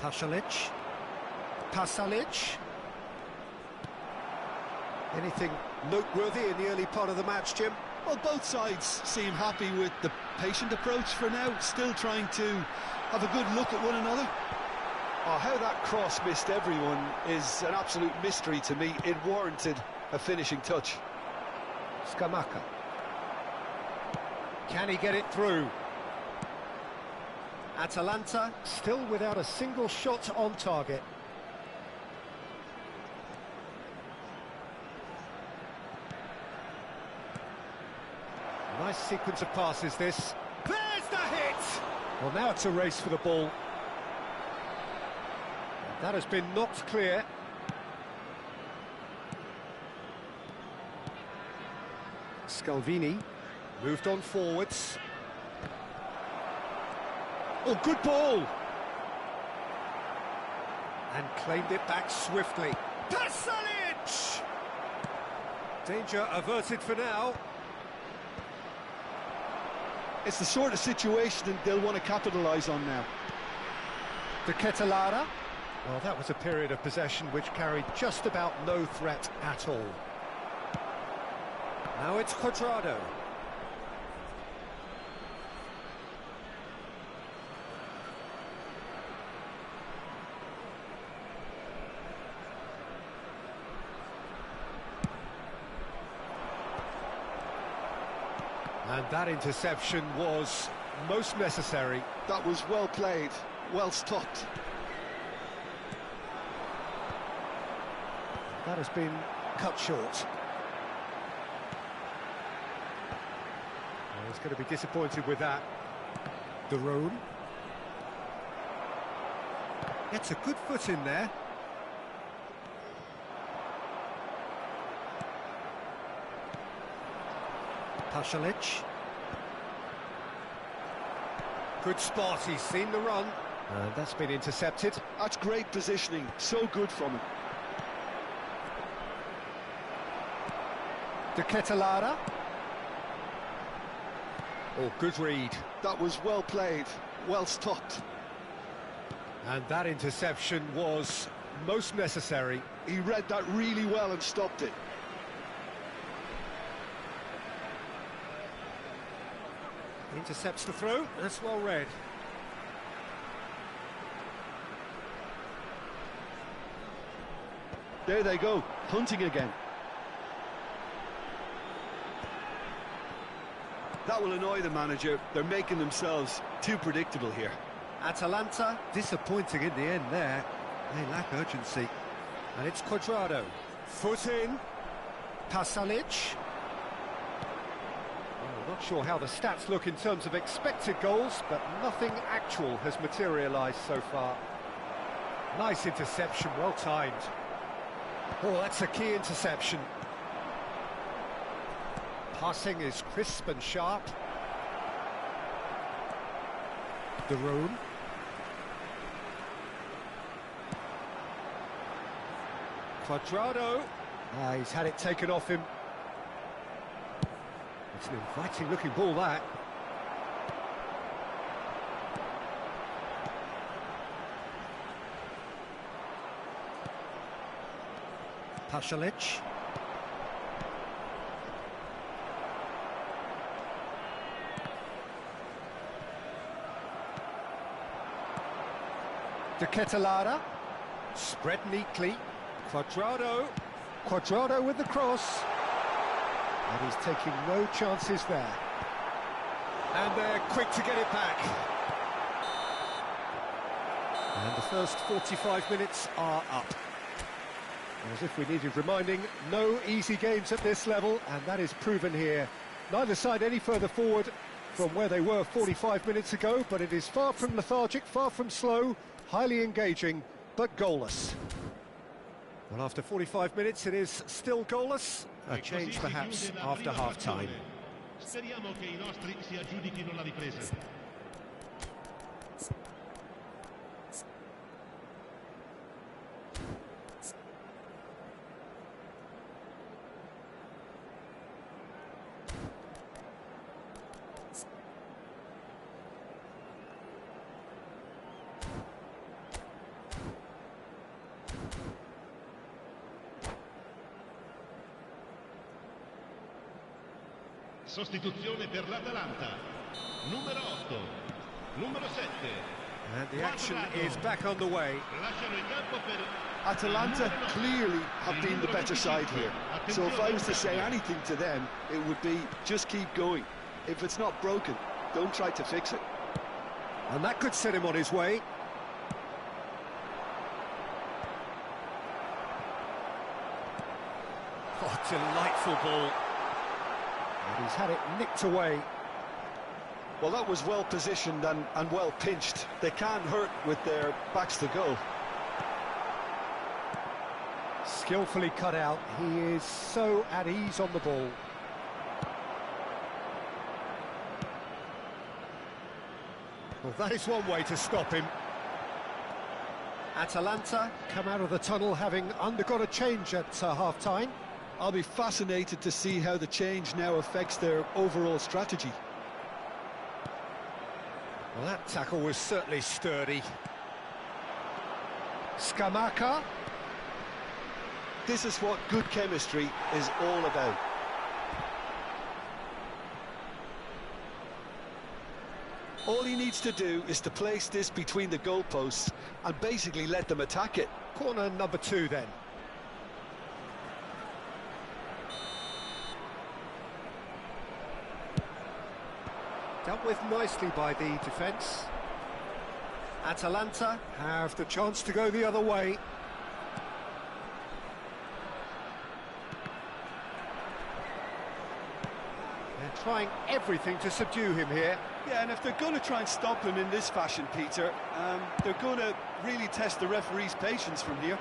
Pasalic. Anything noteworthy in the early part of the match, Jim? Well, both sides seem happy with the patient approach for now, still trying to have a good look at one another. Oh, how that cross missed everyone is an absolute mystery to me. It warranted a finishing touch. Scamacca. Can he get it through? Atalanta still without a single shot on target. Nice sequence of passes, this. There's the hit! Well, now it's a race for the ball. That has been knocked clear. Scalvini moved on forwards. Oh, good ball! And claimed it back swiftly. Pasalic! Danger averted for now. It's the sort of situation they'll want to capitalise on now. De Ketelaere. Well, that was a period of possession which carried just about no threat at all. Now it's Cuadrado. And that interception was most necessary. That was well played, well stopped. That has been cut short. Well, he's going to be disappointed with that. De Roon. Gets a good foot in there. Pasalic. Good spot, he's seen the run. And that's been intercepted. That's great positioning, so good from him. De Ketelaere. Oh, good read. That was well played, well stopped. And that interception was most necessary. He read that really well and stopped it. Intercepts the throw, that's well read. There they go, hunting again. That will annoy the manager. They're making themselves too predictable here. Atalanta disappointing in the end there. They lack urgency. And it's Cuadrado. Foot in. Pasalic. Well, not sure how the stats look in terms of expected goals, but nothing actual has materialised so far. Nice interception, well timed. Oh, that's a key interception. Passing is crisp and sharp. De Roon. Cuadrado. He's had it taken off him. It's an inviting looking ball, that. Pasalic. De Ketelaere. Spread neatly. Cuadrado. Cuadrado with the cross. And he's taking no chances there. And they're quick to get it back. And the first 45 minutes are up. As if we needed reminding, no easy games at this level, and that is proven here. Neither side any further forward from where they were 45 minutes ago, but it is far from lethargic, far from slow, highly engaging, but goalless. Well, after 45 minutes, it is still goalless. A change, perhaps, after half-time. Speriamo che I nostri si aggiudichino la ripresa. Sostituzione per l'Atalanta. Numero 8, numero 7. And the action is back on the way. Lasciano il campo per Atalanta clearly have been the better side here. So if I was to say anything to them, it would be just keep going. If it's not broken, don't try to fix it. And that could set him on his way. Oh, delightful ball. And he's had it nicked away. Well, that was well positioned and well pinched. They can't hurt with their backs to goal. Skillfully cut out. He is so at ease on the ball. Well, that is one way to stop him. Atalanta come out of the tunnel having undergone a change at half-time. I'll be fascinated to see how the change now affects their overall strategy. Well, that tackle was certainly sturdy. Scamacca. This is what good chemistry is all about. All he needs to do is to place this between the goalposts and basically let them attack it. Corner number 2 then. Dealt with nicely by the defence. Atalanta have the chance to go the other way. They're trying everything to subdue him here. Yeah, and if they're going to try and stop him in this fashion, Peter, they're going to really test the referee's patience from here.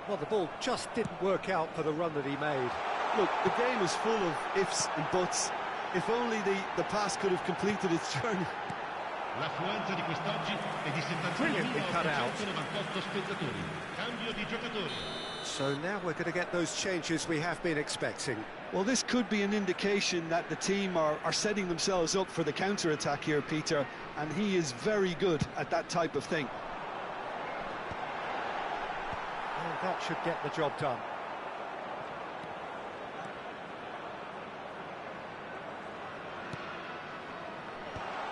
Well, the ball just didn't work out for the run that he made. Look, the game is full of ifs and buts. If only the pass could have completed its journey. L'affluenza di quest'oggi è di Brilliantly cut out. 78 spettatori. Cambio di giocatori. So now we're going to get those changes we have been expecting. Well, this could be an indication that the team are setting themselves up for the counter-attack here, Peter, and he is very good at that type of thing. And that should get the job done.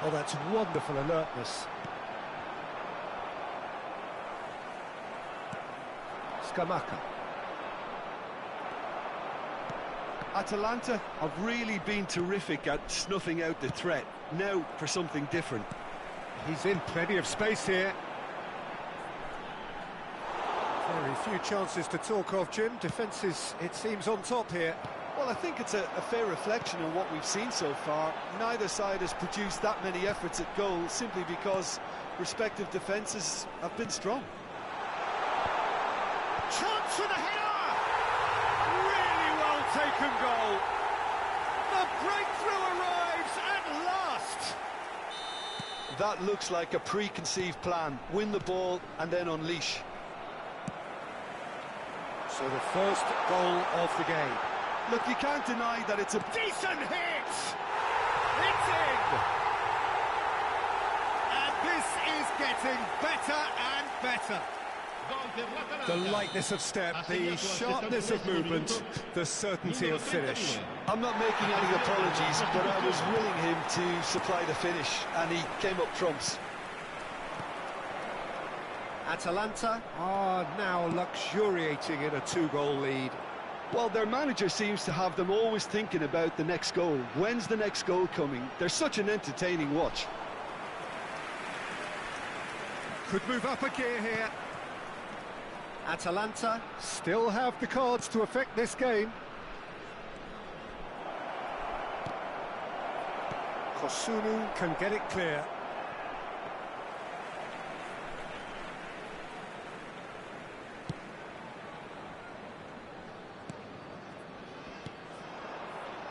Oh, that's wonderful alertness. Scamacca. Atalanta have really been terrific at snuffing out the threat. Now for something different. He's in plenty of space here. Very few chances to talk of, Jim. Defence is, it seems, on top here. Well, I think it's a fair reflection on what we've seen so far. Neither side has produced that many efforts at goal simply because respective defences have been strong. Chance for the header! Really well taken goal. The breakthrough arrives at last. That looks like a preconceived plan. Win the ball and then unleash. So the first goal of the game. Look, you can't deny that it's a Decent hit! It's in! And this is getting better and better. The lightness of step, the sharpness of movement, the certainty of finish. I'm not making any apologies, but I was willing him to supply the finish, and he came up trumps. Atalanta are now luxuriating in a 2-goal lead. Well, their manager seems to have them always thinking about the next goal. When's the next goal coming? They're such an entertaining watch. Could move up a gear here. Atalanta still have the cards to affect this game. Kosunu can get it clear.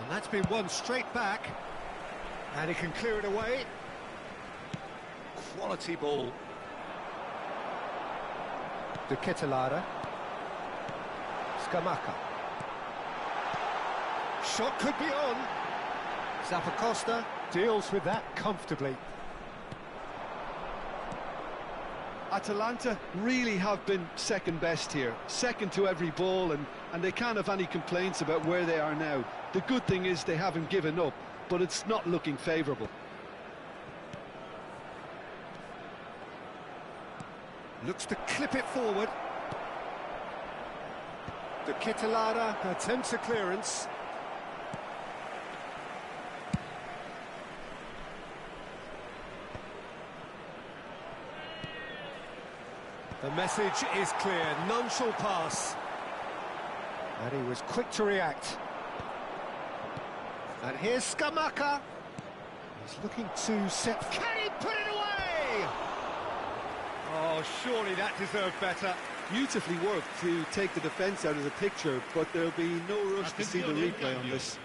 And that's been won straight back. And he can clear it away. Quality ball. De Ketelaere. Scamacca. Shot could be on. Zappacosta deals with that comfortably. Atalanta really have been second best here, second to every ball, and they can't have any complaints about where they are now. The good thing is they haven't given up, but it's not looking favourable. Looks to clip it forward. De Ketelaere attempts a clearance. The message is clear, none shall pass. And he was quick to react. And here's Scamacca. He's looking to set... Can he put it away? Oh, surely that deserved better. Beautifully worked to take the defence out of the picture, but there'll be no rush to see the replay on this.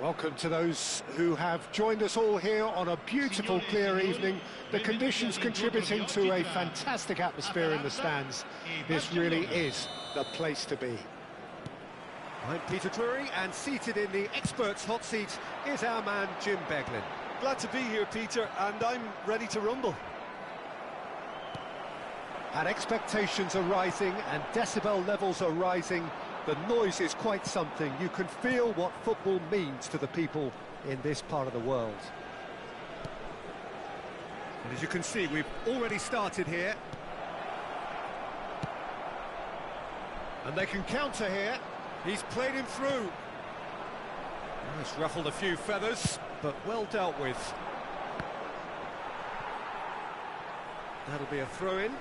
Welcome to those who have joined us all here on a beautiful, clear evening. The conditions contributing to a fantastic atmosphere in the stands. This really is the place to be. I'm Peter Drury, and seated in the experts' hot seat is our man Jim Beglin. Glad to be here, Peter, and I'm ready to rumble. And expectations are rising and decibel levels are rising. The noise is quite something. You can feel what football means to the people in this part of the world. And as you can see, we've already started here. And they can counter here. He's played him through. It's ruffled a few feathers, but well dealt with. That'll be a throw-in.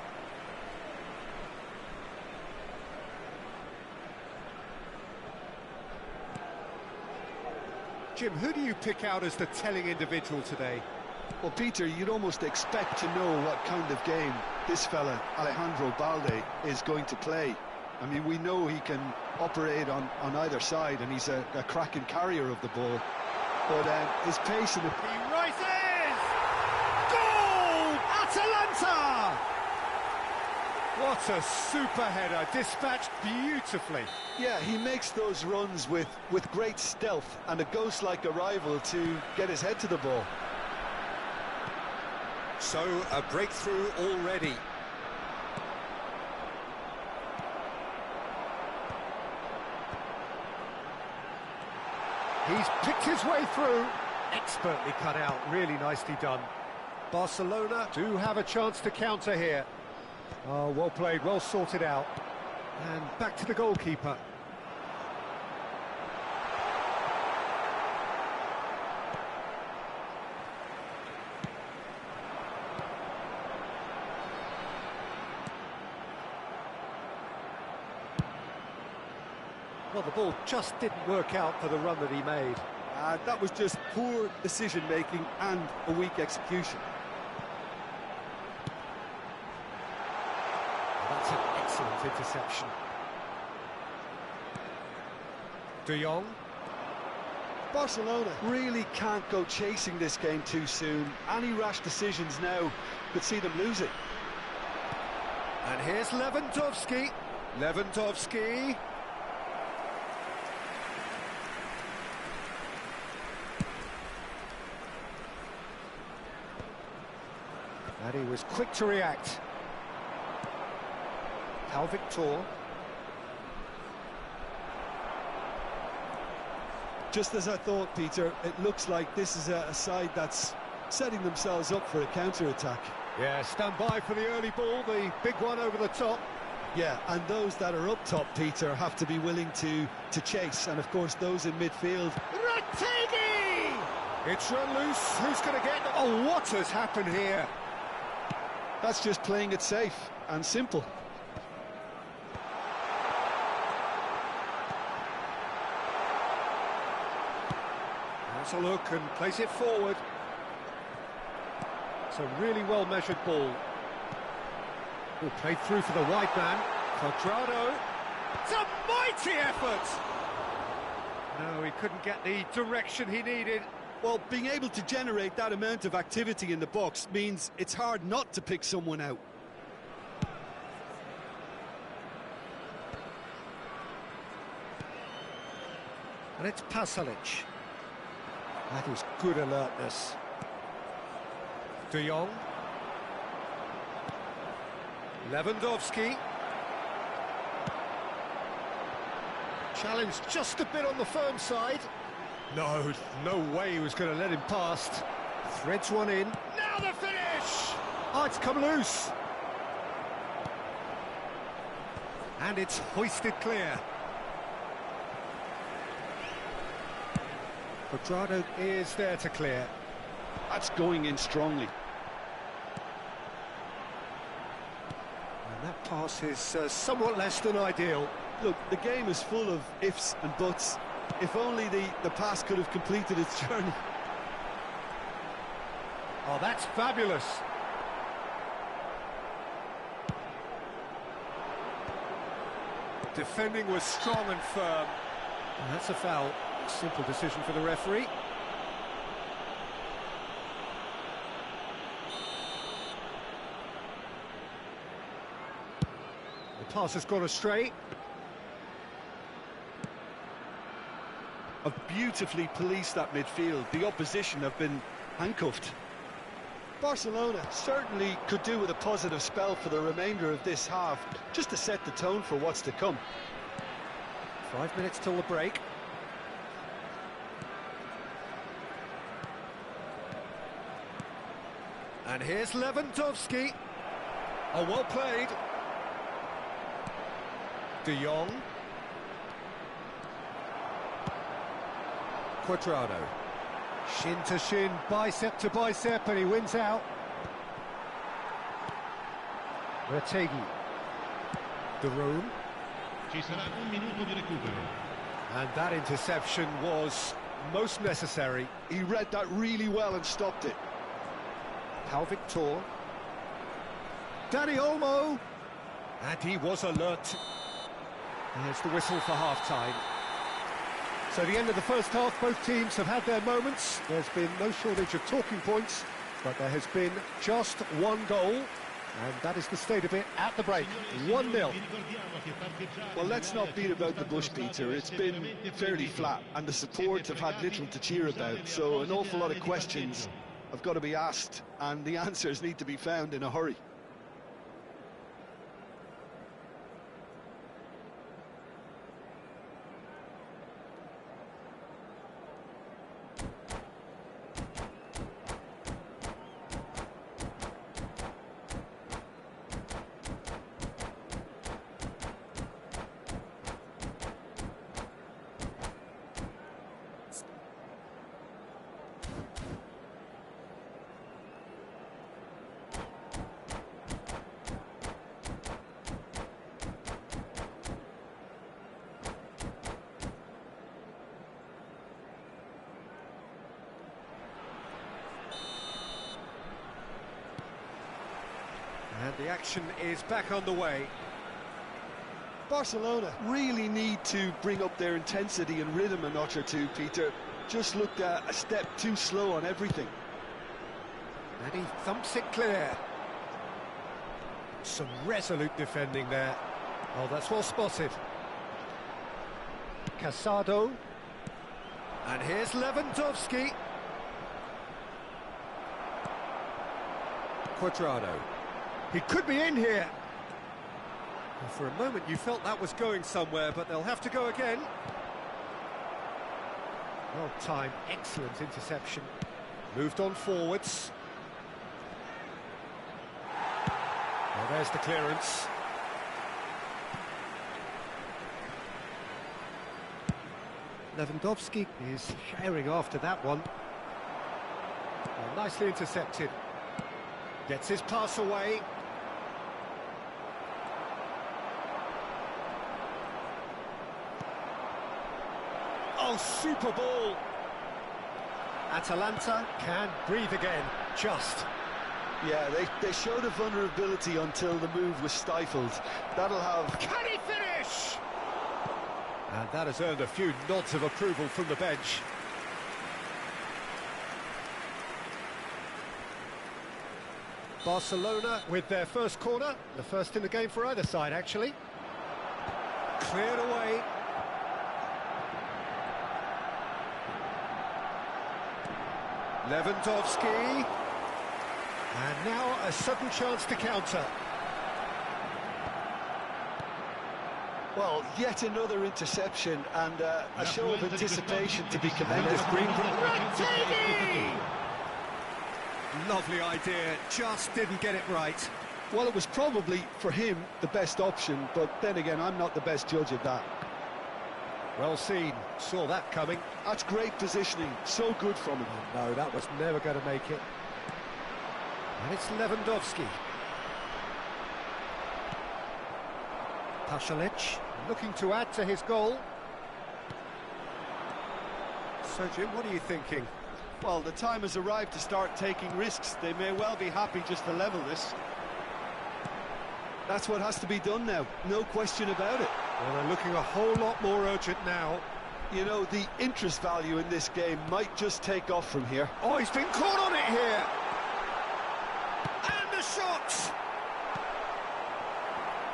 Jim, who do you pick out as the telling individual today? Well, Peter, you'd almost expect to know what kind of game this fella, Alejandro Balde, is going to play. I mean, we know he can operate on either side, and he's a cracking carrier of the ball. But his pace and... He rises! Goal! Atalanta! What a super header, dispatched beautifully. Yeah, he makes those runs with great stealth and a ghost-like arrival to get his head to the ball. So, a breakthrough already. He's picked his way through. Expertly cut out, really nicely done. Barcelona do have a chance to counter here. Oh, well played, well sorted out. And back to the goalkeeper. Well, the ball just didn't work out for the run that he made. That was just poor decision-making and a weak execution. That's an excellent interception. De Jong. Barcelona really can't go chasing this game too soon. Any rash decisions now could see them lose it. And here's Lewandowski. Lewandowski. And he was quick to react. Victor. Just as I thought, Peter, it looks like this is a side that's setting themselves up for a counter-attack. Yeah, stand by for the early ball, the big one over the top. Yeah, and those that are up top, Peter, have to be willing to chase. And, of course, those in midfield... Rategi! It's run loose. Who's going to get... Oh, what has happened here? That's just playing it safe and simple. That's a look and plays it forward. It's a really well-measured ball. Oh, played through for the wide man. Cuadrado. It's a mighty effort! No, he couldn't get the direction he needed. Well, being able to generate that amount of activity in the box means it's hard not to pick someone out. And it's Pasalic. That is good alertness. De Jong. Lewandowski. Challenged just a bit on the firm side. No way he was going to let him past. Threads one in. Now the finish! Oh, it's come loose. And it's hoisted clear. Cuadrado is there to clear. That's going in strongly. And that pass is somewhat less than ideal. Look, the game is full of ifs and buts. If only the pass could have completed its journey. Oh, that's fabulous. Defending was strong and firm. And that's a foul. Simple decision for the referee. The pass has gone astray. Have beautifully policed that midfield. The opposition have been handcuffed. Barcelona certainly could do with a positive spell for the remainder of this half, just to set the tone for what's to come. 5 minutes till the break. And here's Lewandowski. Oh, well played. De Jong. Cuadrado. Shin to shin, bicep to bicep, and he wins out. Retegui. De Roon. Ci sarà un minuto di recupero. And that interception was most necessary. He read that really well and stopped it. Pau Victor. Dani Olmo. And he was alert. There's the whistle for half-time. So the end of the first half, both teams have had their moments. There's been no shortage of talking points, but there has been just one goal, and that is the state of it at the break. 1-0. Well, let's not beat about the bush, Peter. It's been fairly flat, and the support have had little to cheer about, so an awful lot of questions have got to be asked, and the answers need to be found in a hurry. And the action is back on the way. Barcelona really need to bring up their intensity and rhythm a notch or two, Peter. Just looked a step too slow on everything. And he thumps it clear. Some resolute defending there. Oh, that's well spotted. Casado. And here's Lewandowski. Cuadrado. He could be in here. Well, for a moment you felt that was going somewhere, but they'll have to go again. Well timed, excellent interception. Moved on forwards. Well, there's the clearance. Lewandowski is sharing after that one. Well, nicely intercepted. Gets his pass away. Oh, super ball. Atalanta can breathe again, just. Yeah, they showed a vulnerability until the move was stifled. That'll have... Can he finish? And that has earned a few nods of approval from the bench. Barcelona with their first corner, the first in the game for either side, actually. Cleared away. Lewandowski. And now a sudden chance to counter. Well, yet another interception and a show of anticipation to be commended. Lovely idea, just didn't get it right. Well, it was probably, for him, the best option, but then again, I'm not the best judge of that. Well seen, saw that coming. That's great positioning, so good from him. Oh, no, that was never going to make it. And it's Lewandowski. Pasalic looking to add to his goal. So, Jim, what are you thinking? Well, the time has arrived to start taking risks. They may well be happy just to level this. That's what has to be done now, no question about it. Well, they're looking a whole lot more urgent now. You know, the interest value in this game might just take off from here. Oh, he's been caught on it here. And the shot!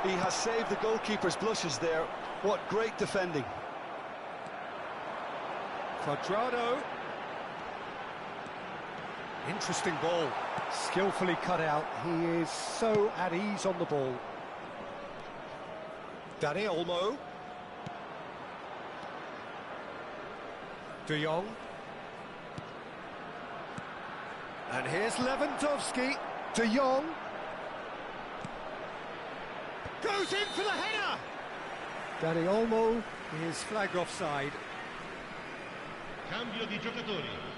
He has saved the goalkeeper's blushes there. What great defending. Cuadrado. Interesting ball. Skillfully cut out. He is so at ease on the ball. Dani Olmo. De Jong. And here's Lewandowski. De Jong. Goes in for the header! Dani Olmo is flagged offside. Cambio di giocatori.